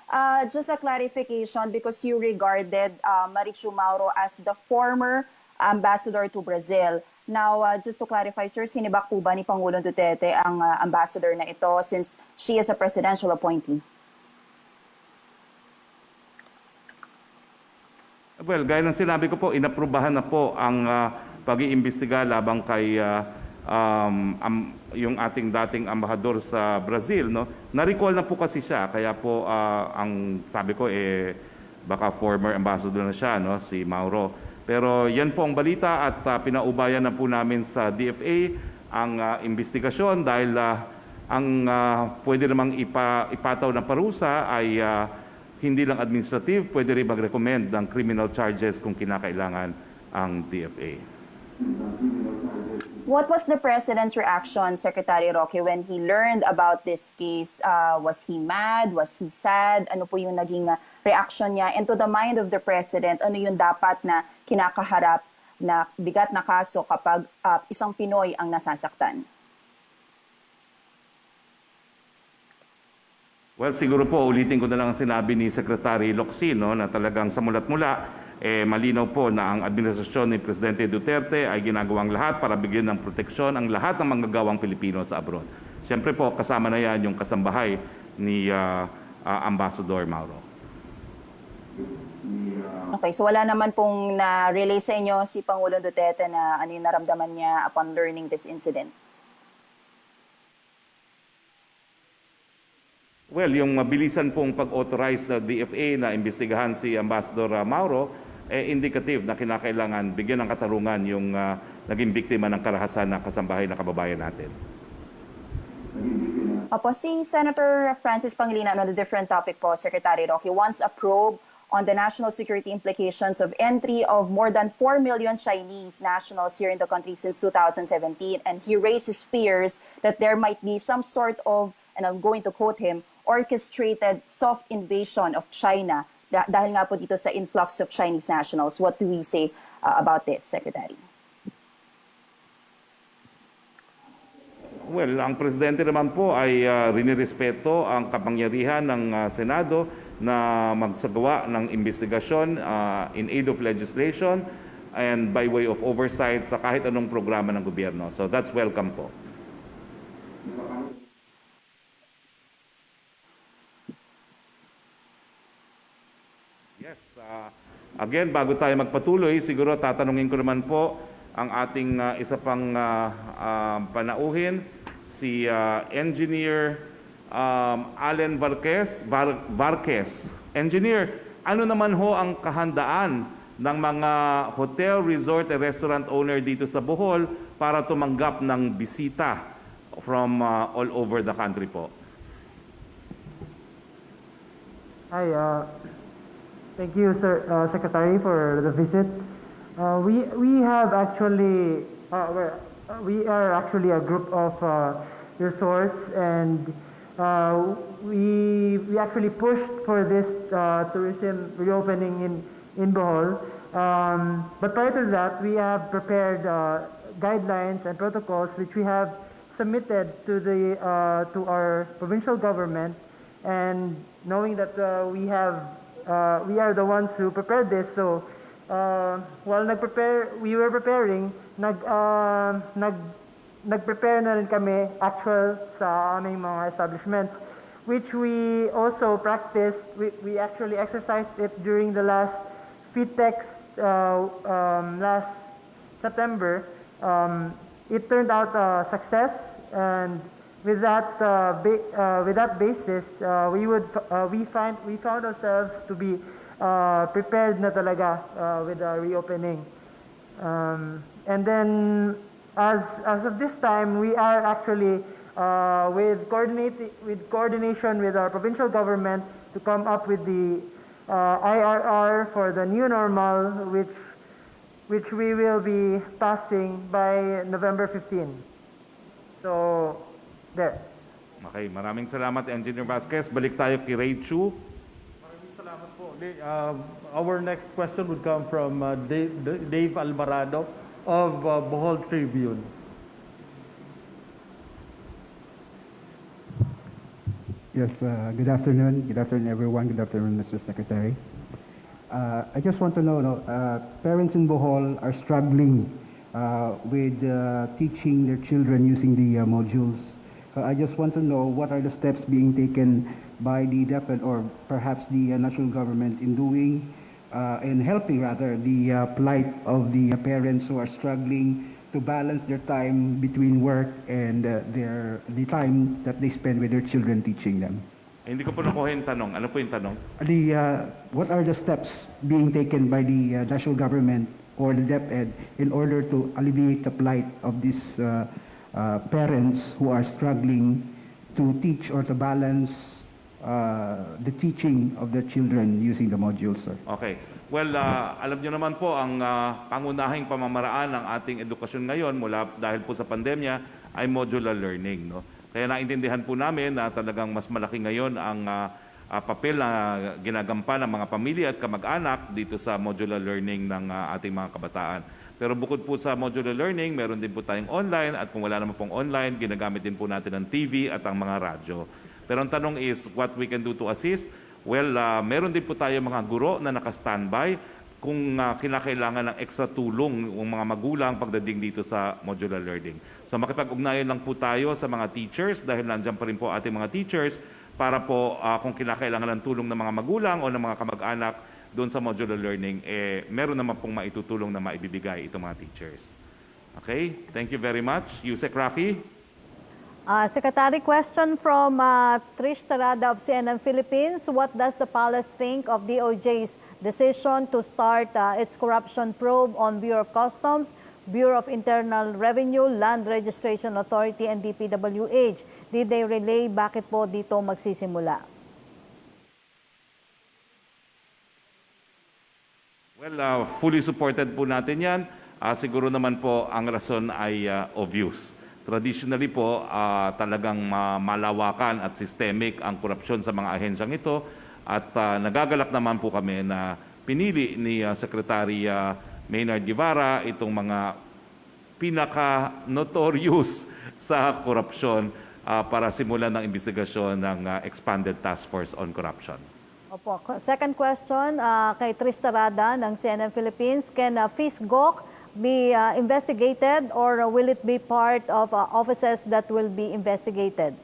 Just a clarification because you regarded Marichu Mauro as the former ambassador to Brazil. Now, just to clarify, sir, sinibak po ba ni Pangulong Duterte ang ambassador na ito since she is a presidential appointee? Well, gaya ng sinabi ko po, inaprubahan na po ang pag-iimbestiga labang kay yung ating dating ambahador sa Brazil. No? Na-recall na po kasi siya, kaya po ang sabi ko, baka former ambassador na siya, no? Si Mauro. Pero yan po ang balita at pinaubayan na po namin sa DFA ang investigasyon dahil ang pwede namang ipataw ng parusa ay hindi lang administrative, pwede rin mag-recommend ng criminal charges kung kinakailangan ang DFA. What was the President's reaction, Secretary Roque, when he learned about this case? Was he mad? Was he sad? Ano po yung naging reaction niya? And to the mind of the President, ano yung dapat na kinakaharap na bigat na kaso kapag isang Pinoy ang nasasaktan? Well, siguro po, ulitin ko na lang ang sinabi ni Secretary Locsin, no, na talagang sa mulat-mula, malinaw po na ang administrasyon ni Presidente Duterte ay ginagawang lahat para bigyan ng proteksyon ang lahat ng manggagawang Pilipino sa abroad. Siyempre po, kasama na yan yung kasambahay ni Ambassador Mauro. Okay, so wala naman pong na-relay sa inyo si Pangulong Duterte na ano yung naramdaman niya upon learning this incident? Well, yung mabilisan pong pag-authorize na DFA na imbestigahan si Ambassador Mauro, indicative na kinakailangan bigyan ng katarungan yung naging biktima ng karahasan na kasambahay na kababayan natin. Opo, si Senator Francis Pangilinan on a different topic po, Secretary Roque, wants a probe on the national security implications of entry of more than 4 million Chinese nationals here in the country since 2017. And he raises fears that there might be some sort of, and I'm going to quote him, orchestrated soft invasion of China dahil nga po dito sa influx of Chinese nationals. What do we say about this, Secretary? Well, ang presidente naman po ay rinirespeto ang kapangyarihan ng Senado na magsagawa ng investigasyon in aid of legislation and by way of oversight sa kahit anong programa ng gobyerno. So that's welcome po. Yes. Again, bago tayo magpatuloy, siguro tatanungin ko naman po ang ating isa pang panauhin, si Engineer Allen Varquez. Engineer, ano naman ho ang kahandaan ng mga hotel, resort, at restaurant owner dito sa Bohol para tumanggap ng bisita from all over the country po? Hi, thank you, sir, Secretary, for the visit. We have actually we are actually a group of resorts, and we actually pushed for this tourism reopening in Bohol. But prior to that, we have prepared guidelines and protocols which we have submitted to to our provincial government, and knowing that we are the ones who prepared this, so while we were preparing, nag-prepare na rin kami actual sa aming mga establishments, which we also practiced. We actually exercised it during the last FITEX last September. It turned out a success, and with that basis, we found ourselves to be prepared na talaga with the reopening. And then, as of this time, we are actually with coordination with our provincial government to come up with the IRR for the new normal, which we will be passing by November 15. So, there. Okay, maraming salamat, Engineer Vasquez. Balik tayo kay Ray Chu. Maraming salamat po. Our next question would come from Dave Alvarado of Bohol Tribune. Yes, good afternoon. Good afternoon, everyone. Good afternoon, Mr. Secretary. I just want to know, parents in Bohol are struggling with teaching their children using the modules. I just want to know what are the steps being taken by the DepEd or perhaps the national government in doing and helping rather the plight of the parents who are struggling to balance their time between work and the time that they spend with their children teaching them. Hindi ko po nakuha yung tanong. Ano po yung tanong? What are the steps being taken by the national government or the DepEd in order to alleviate the plight of these parents who are struggling to teach or to balance the teaching of their children using the modules, sir? Okay. Well, alam nyo naman po, ang pangunahing pamamaraan ng ating edukasyon ngayon dahil po sa pandemya ay modular learning. No? Kaya naintindihan po namin na talagang mas malaki ngayon ang papel na ginagampan ng mga pamilya at kamag-anak dito sa modular learning ng ating mga kabataan. Pero bukod po sa modular learning, meron din po tayong online, at kung wala naman pong online, ginagamit din po natin ang TV at ang mga radyo. Pero ang tanong is, what we can do to assist? Well, meron din po tayo mga guro na naka-standby kung kinakailangan ng extra tulong ng mga magulang pagdating dito sa modular learning. So makipag-ugnayan lang po tayo sa mga teachers dahil nandiyan pa rin po ating mga teachers para po kung kinakailangan ng tulong ng mga magulang o ng mga kamag-anak doon sa modular learning, meron naman pong maitutulong na maibibigay itong mga teachers. Okay? Thank you very much. Yusek Roque? Secretary, question from Trish Tarada of CNN Philippines. What does the palace think of DOJ's decision to start its corruption probe on Bureau of Customs, Bureau of Internal Revenue, Land Registration Authority, and DPWH? Did they relay bakit po dito magsisimula? Well, fully supported po natin yan. Siguro naman po ang rason ay obvious. Traditionally po, talagang malawakan at systemic ang korupsyon sa mga ahensyang ito at nagagalak naman po kami na pinili ni Secretary Maynard Guevara itong mga pinaka-notorious sa korupsyon para simulan ng investigasyon ng Expanded Task Force on Corruption. Opo. Second question kay Trish Tarada ng CNN Philippines. Can FISGOC be investigated or will it be part of offices that will be investigated?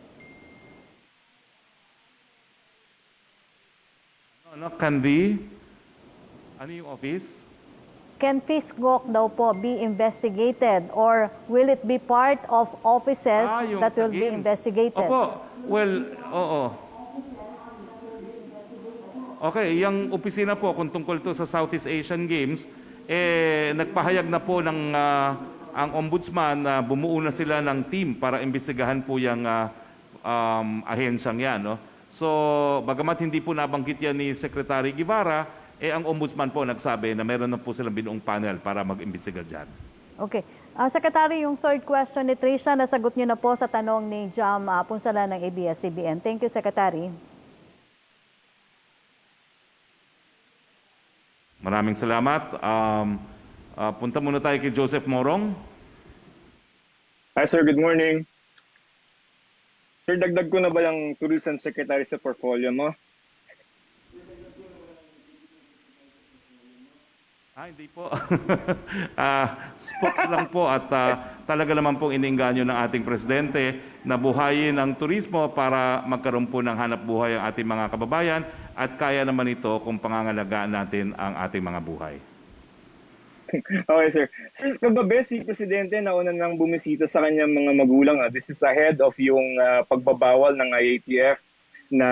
Can the... Ano yung office? Can FISGOC daw po be investigated or will it be part of offices that will be investigated? Opo. Well, oo. Okay, yung opisina po kung tungkol to sa Southeast Asian Games, nagpahayag na po ng ang ombudsman na bumuo na sila ng team para imbestigahan po yung ahensyang yan. No? So, bagamat hindi po nabanggit yan ni Secretary Guevara, ang ombudsman po nagsabi na meron na po silang binuong panel para mag-imbestiga dyan. Okay. Secretary, yung third question ni Trisha, nasagot niyo na po sa tanong ni Jam Punsala ng ABS-CBN. Thank you, Secretary. Maraming salamat. Punta muna tayo kay Joseph Morong. Hi sir, good morning. Sir, dagdag ko na ba yung Tourism Secretary sa portfolio mo? Hindi po. Spokes lang po at talaga naman pong iniinganyo ng ating presidente na buhayin ang turismo para magkaroon po ng hanap buhay ang ating mga kababayan at kaya naman ito kung pangangalagaan natin ang ating mga buhay. Okay sir. Sir, kagabi si Presidente nauna nang bumisita sa kanyang mga magulang. This is ahead of yung pagbabawal ng IATF na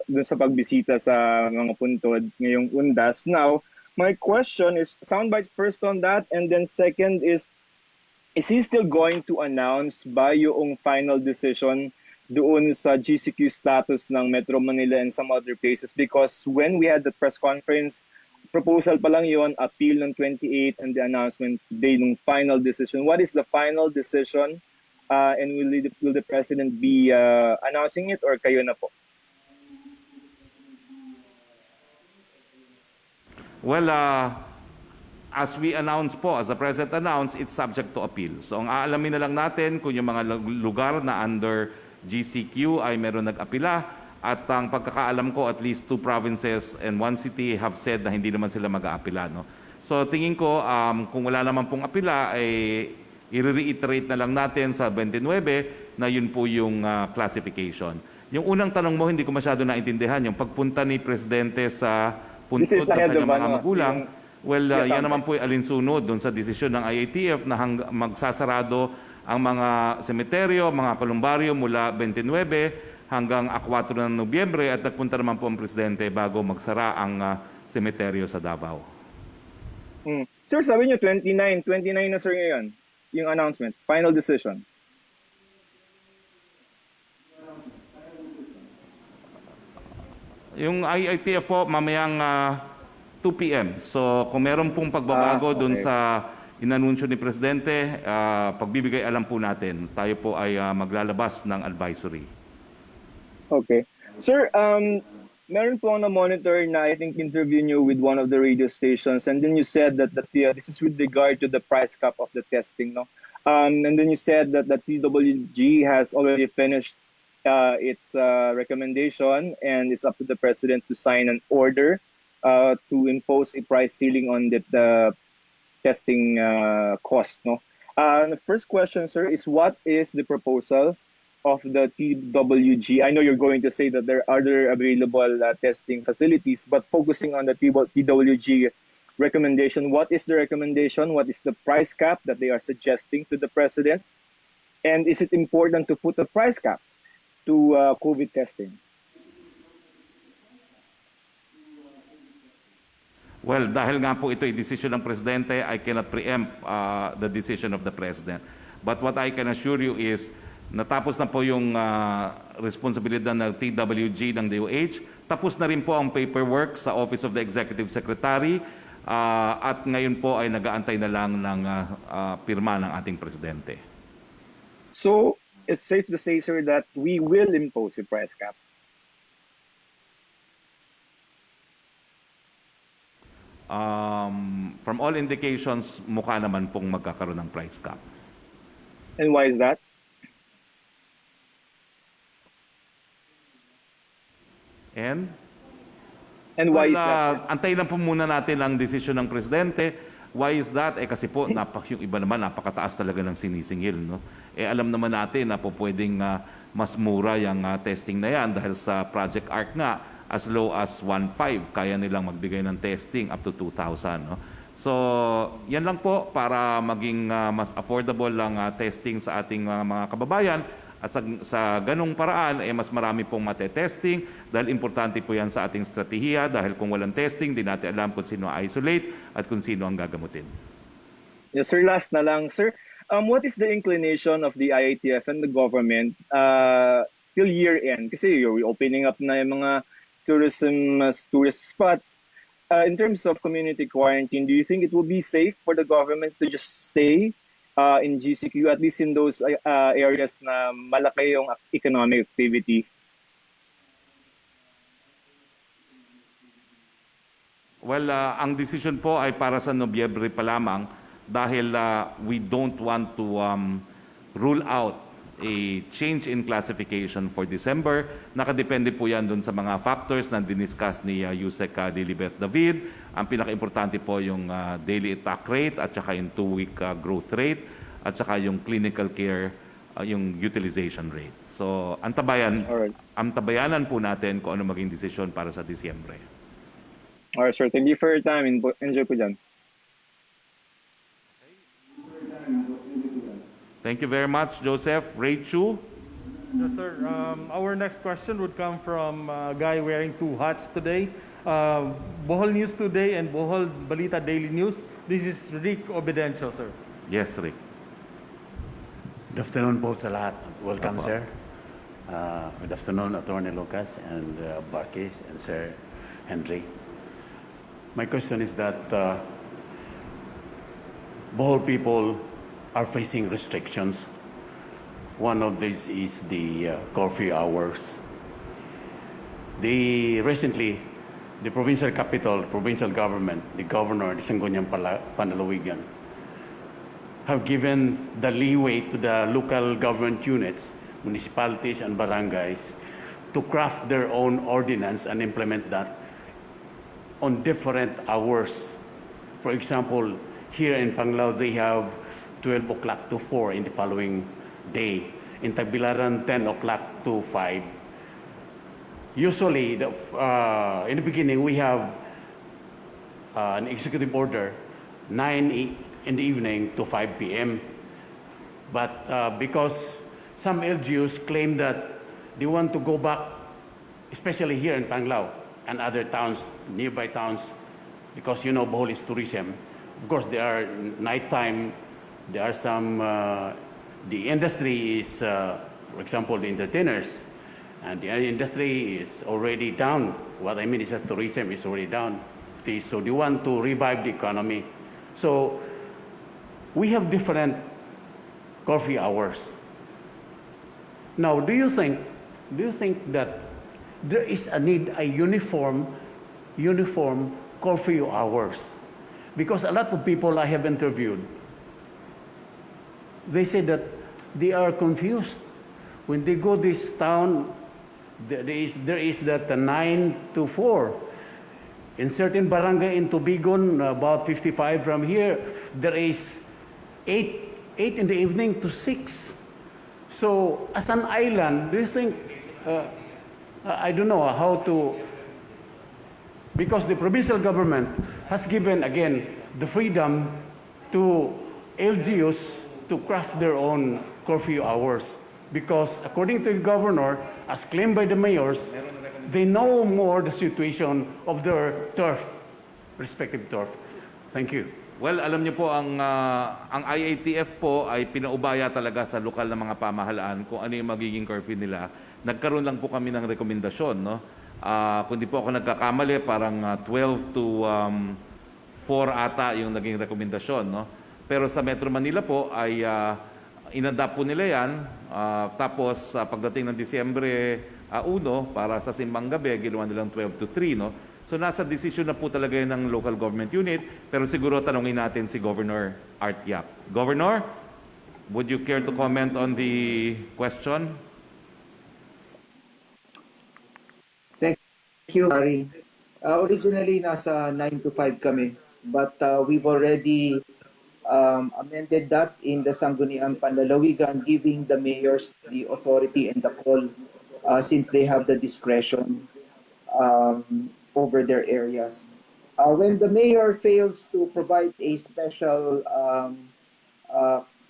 dun sa pagbisita sa mga puntod ngayong undas. Now, my question is, soundbite first on that, and then second is he still going to announce ba yung final decision doon sa GCQ status ng Metro Manila and some other places? Because when we had the press conference, proposal pa lang yon, appeal ng 28, and the announcement day ng final decision. What is the final decision? And will the President be announcing it or kayo na po? Well, as we announce po, as the President announced, it's subject to appeal. So ang aalamin na lang natin kung yung mga lugar na under GCQ ay meron nag-apila at ang pagkakaalam ko at least 2 provinces and 1 city have said na hindi naman sila mag-aapila. No? So tingin ko kung wala naman pong apila ay i-reiterate na lang natin sa 29 na yun po yung classification. Yung unang tanong mo hindi ko masyado naintindihan, yung pagpunta ni Presidente sa puntod ng kanyang mga magulang. Well, yan naman po ay alinsunod doon sa desisyon ng IATF na magsasarado ang mga semeteryo, mga kolumbaryo mula 29 hanggang 4 ng Nobyembre at nagpunta naman po ang Presidente bago magsara ang semeteryo sa Davao. Sir, sabi niyo 29 na sir ngayon, yung announcement, final decision. Yung IATF po mamayang 2 p.m. So kung meron pong pagbabago doon sa inanunsyo ni Presidente, pagbibigay alam po natin. Tayo po ay maglalabas ng advisory. Okay. Sir, meron po na monitor na I think interview nyo with one of the radio stations and then you said that this is with regard to the price cap of the testing, no? And then you said that the TWG has already finished its recommendation and it's up to the President to sign an order to impose a price ceiling on the testing cost. No? The first question, sir, is what is the proposal of the TWG? I know you're going to say that there are other available testing facilities, but focusing on the TWG recommendation, what is the recommendation? What is the price cap that they are suggesting to the President? And is it important to put a price cap to COVID testing? Well, dahil nga po ito ay decision ng Presidente, I cannot preempt the decision of the President. But what I can assure you is, natapos na po yung responsibilidad ng TWG ng DOH, tapos na rin po ang paperwork sa Office of the Executive Secretary, at ngayon po ay nag-aantay na lang ng pirma ng ating Presidente. So, it's safe to say, sir, that we will impose a price cap. From all indications, mukha naman pong magkakaroon ng price cap. And why is that? And why is that? Antayin lang po muna natin ang desisyon ng Presidente. Why is that? Kasi po, yung iba naman, napakataas talaga ng sinisingil. No? Alam naman natin na po pwedeng mas mura yung testing na yan dahil sa Project ARC nga, as low as 1.5, kaya nilang magbigay ng testing up to 2,000. No? So, yan lang po para maging mas affordable lang testing sa ating mga kababayan. At sa ganong paraan, mas marami pong matetesting dahil importante po yan sa ating strategiya dahil kung walang testing, di natin alam kung sino isolate at kung sino ang gagamutin. Yes, sir. Last na lang, sir. What is the inclination of the IATF and the government till year-end? Kasi you're opening up na yung mga tourist spots. In terms of community quarantine, do you think it will be safe for the government to just stay in GCQ, at least in those areas na malaki yung economic activity? Well, ang decision po ay para sa Nobyembre pa lamang dahil we don't want to rule out a change in classification for December. Nakadepende po yan dun sa mga factors na diniscuss ni Yusek Lilibet David. Ang pinaka-importante po yung daily attack rate at saka yung 2-week growth rate at saka yung clinical care, yung utilization rate. So, antabayanan po natin kung ano maging desisyon para sa Disyembre. Alright, sir. Thank you for your time. Enjoy po dyan. Thank you very much, Joseph. Ray Chu? Yes, sir. Our next question would come from a guy wearing two hats today. Bohol News Today and Bohol Balita Daily News. This is Rick Obidencio, sir. Yes, Rick. Good afternoon po sa lahat. Welcome, sir. Good afternoon, Attorney Lucas and Barkis and Sir Henry. My question is that Bohol people are facing restrictions. One of these is the curfew hours. Recently, the provincial capital, provincial government, the governor, the Sangguniang Panalawigan, have given the leeway to the local government units, municipalities and barangays, to craft their own ordinance and implement that on different hours. For example, here in Panglao, they have 12 o'clock to 4 in the following day. In Tagbilaran, 10 o'clock to 5. Usually, in the beginning, we have an executive order, 9 in the evening to 5 p.m. But because some LGUs claim that they want to go back, especially here in Panglao and other towns, nearby towns, because you know Bohol is tourism. Of course, there are nighttime. There are some, the industry is, for example, the entertainers, and the industry is already down. What I mean is that tourism is already down. So they want to revive the economy. So we have different curfew hours. Now, do you think that there is a need a uniform curfew hours? Because a lot of people I have interviewed, they say that they are confused. When they go this town, there is that 9 to 4. In certain barangay in Tubigon, about 55 from here, there is 8 in the evening to 6. So as an island, do you think, I don't know how to, because the provincial government has given, again, the freedom to LGUs to craft their own curfew hours. Because according to the governor, as claimed by the mayors, they know more the situation of their turf, respective turf. Thank you. Well, alam niyo po, ang IATF po ay pinaubaya talaga sa lokal na mga pamahalaan kung ano yung magiging curfew nila. Nagkaroon lang po kami ng rekomendasyon, no? Kung di po ako nagkakamali, parang 12 to 4 ata yung naging rekomendasyon, no? Pero sa Metro Manila po ay inadapt po nila yan. Tapos pagdating ng Disyembre 1, para sa simbang gabi, ginawa nilang 12 to 3, no? So nasa decision na po talaga yun ng local government unit, pero siguro tanongin natin si Governor Art Yap. Governor, would you care to comment on the question? Thank you, Harry. Originally, nasa 9 to 5 kami, but we've already amended that in the Sangguniang Panlalawigan, giving the mayors the authority and the call since they have the discretion over their areas. When the mayor fails to provide a special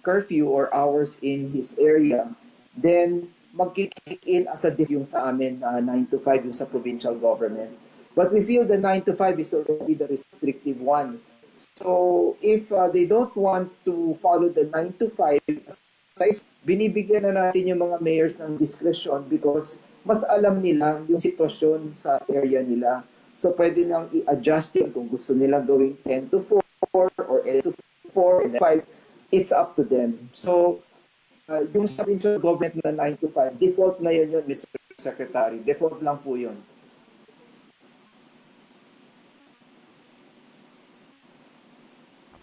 curfew or hours in his area, then mag-kick in as a yung sa amin, 9 to 5 yung sa provincial government. But we feel the 9 to 5 is already the restrictive one. So if they don't want to follow the 9 to 5, binibigyan na natin yung mga mayors ng discretion because mas alam nila yung sitwasyon sa area nila. So pwede nang i-adjust yun kung gusto nila gawing 10 to 4 or 11 to 4 and 5. It's up to them. So yung sa provincial government na 9 to 5, default na yun, Mr. Secretary. Default lang po yun.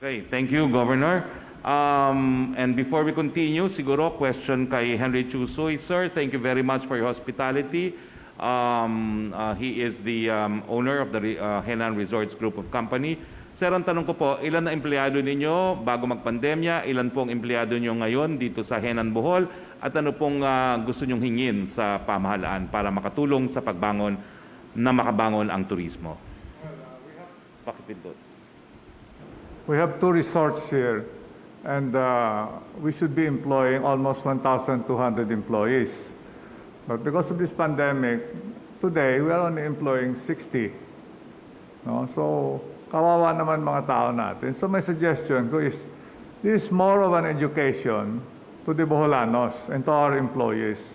Okay, thank you, Governor. And before we continue, siguro question kay Henry Chusoy. Sir, thank you very much for your hospitality. He is the owner of the Henan Resorts Group of Company. Sir, ang tanong ko po, ilan na empleyado ninyo bago magpandemya? Ilan pong empleyado nyo ngayon dito sa Henan, Bohol? At ano pong gusto nyong hingin sa pamahalaan para makatulong sa pagbangon na makabangon ang turismo? Pakipindot. We have 2 resorts here, and we should be employing almost 1,200 employees. But because of this pandemic, today we are only employing 60. No? So, kawawa naman mga tao natin. So my suggestion ko is, this is more of an education to the Boholanos and to our employees,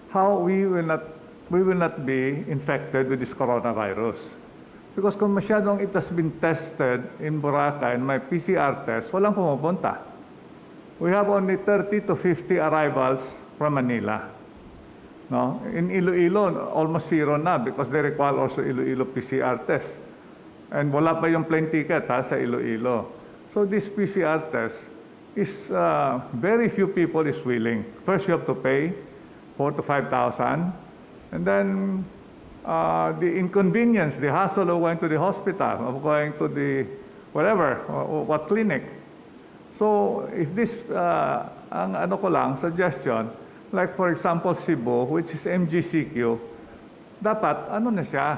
how we will not be infected with this coronavirus. Because kung masyadong it has been tested in Boracay and may PCR test, walang pumupunta. We have only 30 to 50 arrivals from Manila. No? In Iloilo, almost zero na because they require also Iloilo PCR test. And wala pa yung plane ticket sa Iloilo. So this PCR test is very few people is willing. First you have to pay 4,000 to 5,000, and then the inconvenience, the hassle of going to the hospital, of going to the whatever, or what clinic. So if this, ang ano ko lang, suggestion, like for example Cebu, which is MGCQ, dapat ano na siya,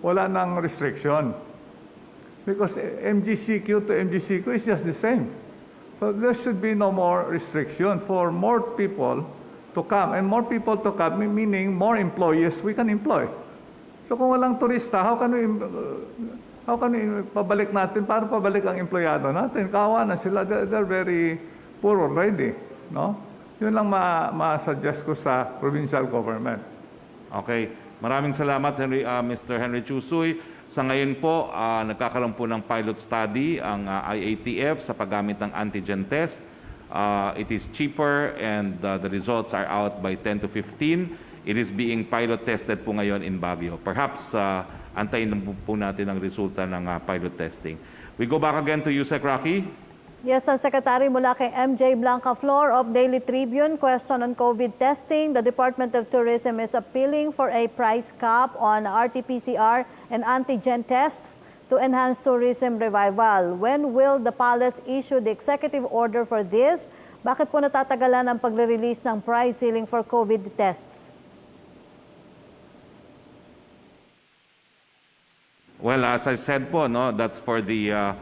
wala nang restriction. Because MGCQ to MGCQ is just the same. So there should be no more restriction for more people to come. And more people to come, meaning more employees we can employ. So kung walang turista, how can we pabalik natin? Paano pabalik ang empleyado natin? Kawawa na sila. They're very poor already. No? Yun lang ma-suggest ko sa provincial government. Okay. Maraming salamat, Mr. Henry Chusoy. Sa ngayon po, nagkakaroon po ng pilot study ang IATF sa paggamit ng antigen test. It is cheaper and the results are out by 10 to 15. It is being pilot tested po ngayon in Baguio. Perhaps antayin po natin ang resulta ng pilot testing. We go back again to you, Sec. Roque. Yes, ang Secretary mula kay MJ Blanca Flor of Daily Tribune. Question on COVID testing. The Department of Tourism is appealing for a price cap on RT-PCR and antigen tests to enhance tourism revival. When will the palace issue the executive order for this? Bakit po natatagalan ang pagre-release ng price ceiling for COVID tests? Well, as I said po, no, that's for the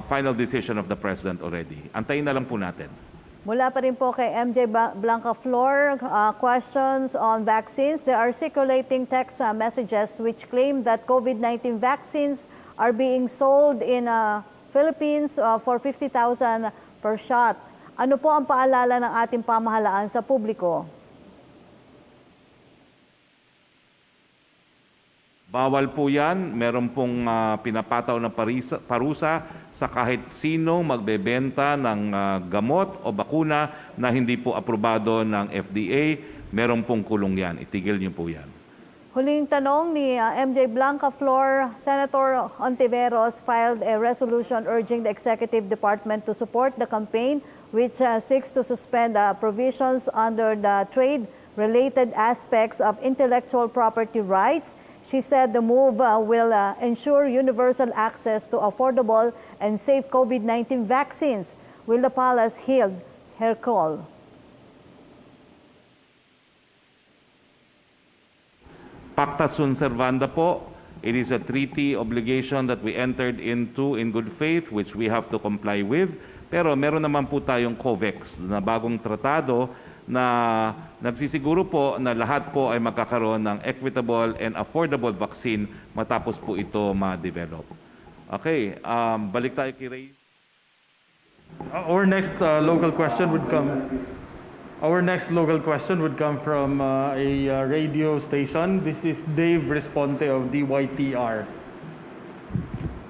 final decision of the President already. Antayin na lang po natin. Mula pa rin po kay MJ Blanca Flor, questions on vaccines. There are circulating text messages which claim that COVID-19 vaccines are being sold in Philippines for 50,000 per shot. Ano po ang paalala ng ating pamahalaan sa publiko? Bawal po yan. Meron pong pinapataw na parusa sa kahit sino magbebenta ng gamot o bakuna na hindi po aprobado ng FDA. Meron pong kulong yan. Itigil niyo po yan. Huling tanong ni MJ Blanca Flor, Senator Ontiveros filed a resolution urging the Executive Department to support the campaign which seeks to suspend provisions under the trade-related aspects of intellectual property rights. She said the move will ensure universal access to affordable and safe COVID-19 vaccines. Will the palace heed her call? Pacta sunt servanda po. It is a treaty obligation that we entered into in good faith, which we have to comply with. Pero meron naman po tayong COVAX na bagong tratado na nagsisiguro po na lahat po ay magkakaroon ng equitable and affordable vaccine matapos po ito ma-develop. Okay, balik tayo kay Ray. Our next local question would come from a radio station. This is Dave Responte of DYTR.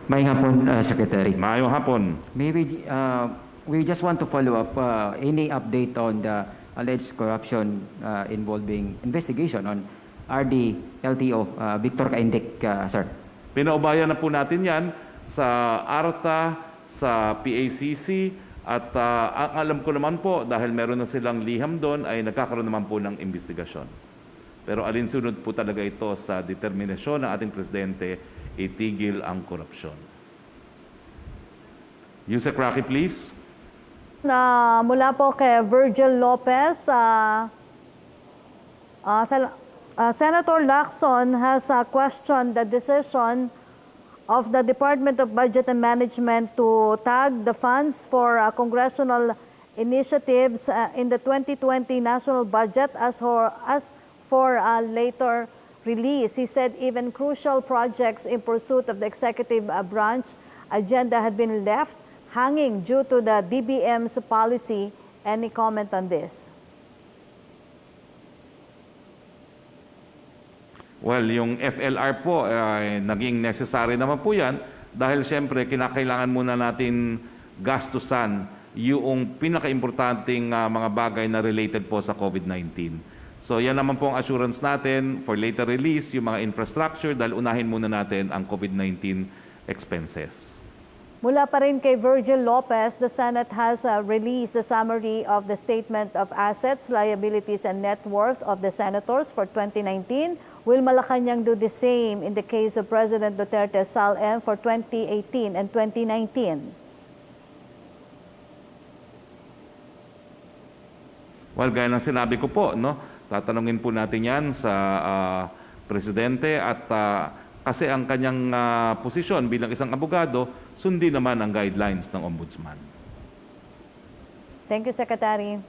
Maayong hapon, Secretary. Maayong hapon. Maybe we just want to follow up any update on the alleged corruption involving investigation on RD LTO Victor Caindic, sir. Pinaubayan na po natin yan sa ARTA, sa PACC, at ang alam ko naman po, dahil meron na silang liham doon, ay nagkakaroon naman po ng investigasyon. Pero alinsunod po talaga ito sa determinasyon ng ating Presidente, itigil ang korupsyon. Yusek Roque, please. Mula po kay Virgil Lopez, Senator Lacson has questioned the decision of the Department of Budget and Management to tag the funds for congressional initiatives in the 2020 national budget as for a later release. He said even crucial projects in pursuit of the executive branch agenda had been left hanging due to the DBM's policy. Any comment on this? Well, yung FLR po, naging necessary naman po yan dahil siyempre kinakailangan muna natin gastusan yung pinaka-importanting mga bagay na related po sa COVID-19. So yan naman po ang assurance natin for later release, yung mga infrastructure, dahil unahin muna natin ang COVID-19 expenses. Mula pa rin kay Virgil Lopez, the Senate has released the summary of the Statement of Assets, Liabilities, and Net Worth of the Senators for 2019. Will Malacanang do the same in the case of President Duterte's SALM for 2018 and 2019? Well, gaya ng sinabi ko po, no? Tatanungin po natin yan sa Presidente at kasi ang kanyang posisyon bilang isang abogado, sundin naman ang guidelines ng Ombudsman. Thank you, Secretary.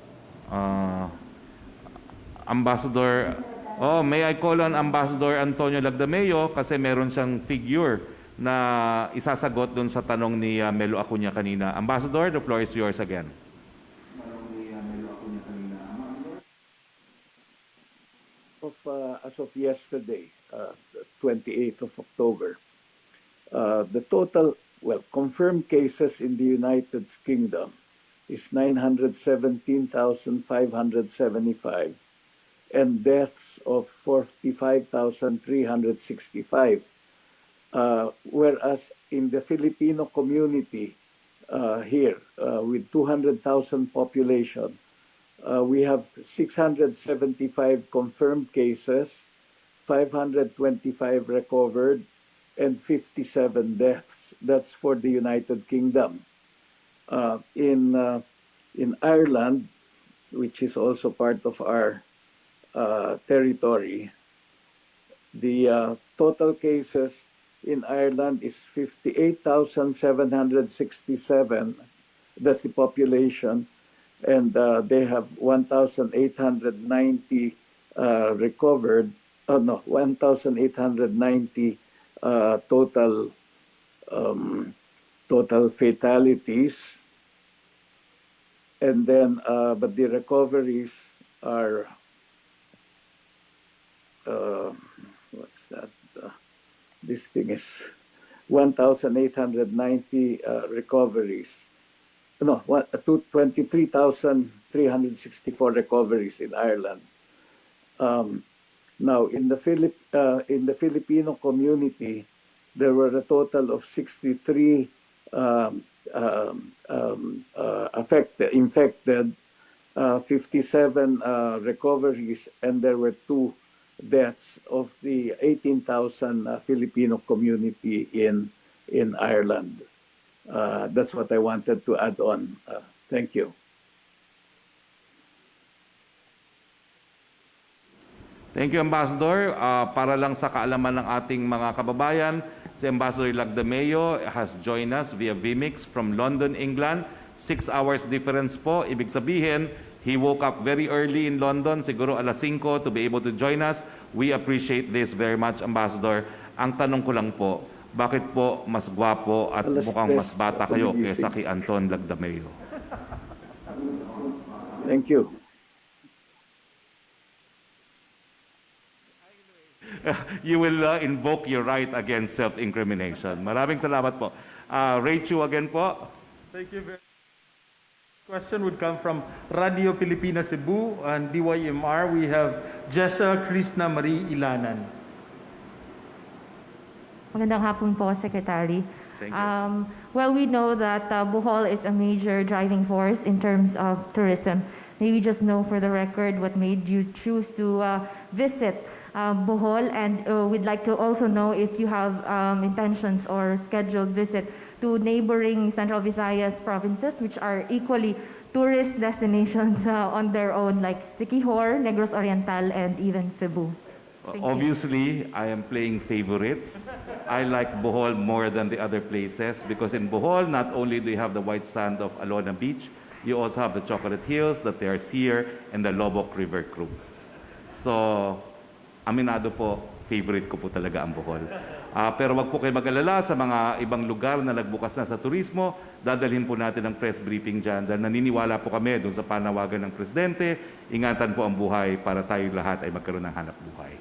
Ambassador, may I call on Ambassador Antonio Lagdameo kasi meron siyang figure na isasagot doon sa tanong ni Melo Acuña kanina. Ambassador, the floor is yours again. As of yesterday, 28th of October, the total, confirmed cases in the United Kingdom is 917,575 and deaths of 45,365. Whereas in the Filipino community here, with 200,000 population, we have 675 confirmed cases, 525 recovered, and 57 deaths. That's for the United Kingdom. In Ireland, which is also part of our territory, the total cases in Ireland is 58,767. That's the population. and they have 1,890 recovered. Oh no, 1,890 total total fatalities, and then but the recoveries are what's that? This thing is 1,890 recoveries. No, 23,364 recoveries in Ireland. Now, in the Filipino community, there were a total of 63 infected, 57 recoveries, and there were 2 deaths of the 18,000 Filipino community in Ireland. That's what I wanted to add on. Thank you. Thank you, Ambassador. Para lang sa kaalaman ng ating mga kababayan, si Ambassador Lagdameo has joined us via vMix from London, England. 6 hours difference po. Ibig sabihin, he woke up very early in London, siguro alas 5 to be able to join us. We appreciate this very much, Ambassador. Ang tanong ko lang po, bakit po mas gwapo at mukhang mas bata kayo kaysa kay Anton Lagdameo? Thank you. You will invoke your right against self-incrimination. Maraming salamat po. Rachel again po. Thank you very much. Question would come from Radio Pilipinas Cebu and DYMR. We have Jessa Krishna Marie Ilanan. Magandang hapon po, Secretary. Thank you. Well, we know that Bohol is a major driving force in terms of tourism. May we just know for the record what made you choose to visit Bohol, and we'd like to also know if you have intentions or scheduled visit to neighboring Central Visayas provinces, which are equally tourist destinations on their own, like Siquijor, Negros Oriental, and even Cebu. Obviously, I am playing favorites. I like Bohol more than the other places because in Bohol, not only do you have the white sand of Alona Beach, you also have the Chocolate Hills, the Tercier, and the Lobok River Cruise. So, aminado po, favorite ko po talaga ang Bohol. Pero wag po kayo mag-alala sa mga ibang lugar na nagbukas na sa turismo. Dadalhin po natin ang press briefing dyan dahil naniniwala po kami doon sa panawagan ng Presidente. Ingatan po ang buhay para tayo lahat ay magkaroon ng hanap buhay.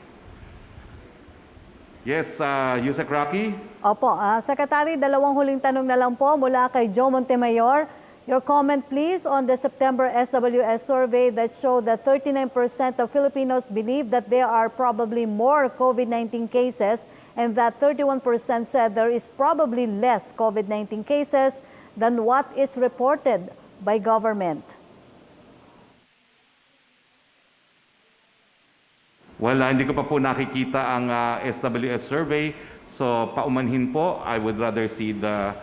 Yes, Yusek Roque? Opo, Secretary, dalawang huling tanong na lang po mula kay Joe Montemayor. Your comment, please, on the September SWS survey that showed that 39% of Filipinos believe that there are probably more COVID-19 cases and that 31% said there is probably less COVID-19 cases than what is reported by government. Wala, hindi ko pa po nakikita ang SWS survey. So, paumanhin po, I would rather see the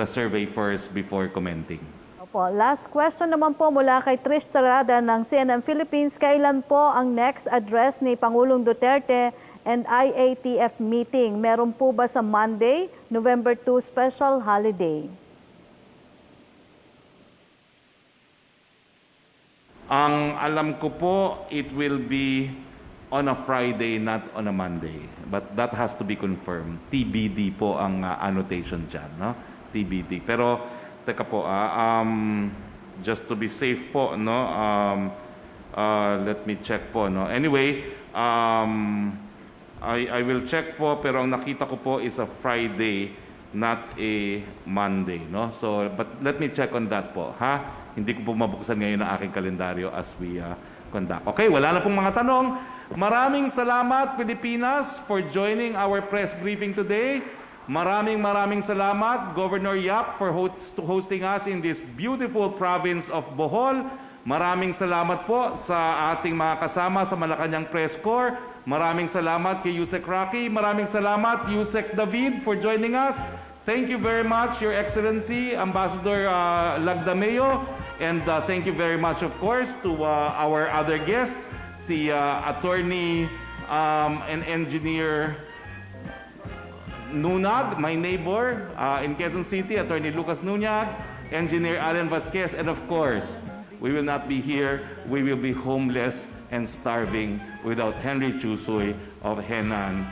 survey first before commenting. Opo, last question naman po mula kay Trish Tarada ng CNN Philippines. Kailan po ang next address ni Pangulong Duterte and IATF meeting? Meron po ba sa Monday, November 2 special holiday? Ang alam ko po, it will be on a Friday, not on a Monday. But that has to be confirmed. TBD po ang annotation dyan, no? TBD. Pero, teka po, just to be safe po, no? Let me check po, no? Anyway, I will check po, pero ang nakita ko po is a Friday, not a Monday, no? So, but let me check on that po, ha? Hindi ko po mabuksan ngayon ang aking kalendaryo as we conduct. Okay, wala na pong mga tanong. Maraming salamat, Pilipinas, for joining our press briefing today. Maraming salamat, Governor Yap, for hosting us in this beautiful province of Bohol. Maraming salamat po sa ating mga kasama sa Malacanang Press Corps. Maraming salamat kay Yusek Roque. Maraming salamat, Yusek David, for joining us. Thank you very much, Your Excellency, Ambassador Lagdameo. And thank you very much, of course, to our other guests, si Attorney and Engineer Nunag, my neighbor in Quezon City, Attorney Lucas Nuñag, Engineer Alan Vasquez, and of course, we will not be here. We will be homeless and starving without Henry Chusoy of Henan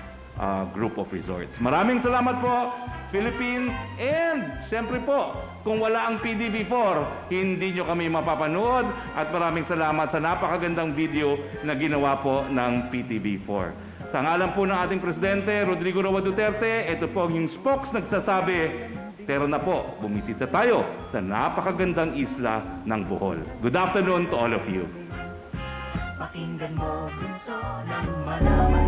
Group of Resorts. Maraming salamat po, Philippines, and siyempre po, kung wala ang PDB4, hindi nyo kami mapapanood, at maraming salamat sa napakagandang video na ginawa po ng PTV4. Sa ngalan po ng ating Presidente, Rodrigo Roa Duterte, ito po yung spokes nagsasabi, pero na po, bumisita tayo sa napakagandang isla ng Bohol. Good afternoon to all of you. Pakinggan mo, bunso ng malaman.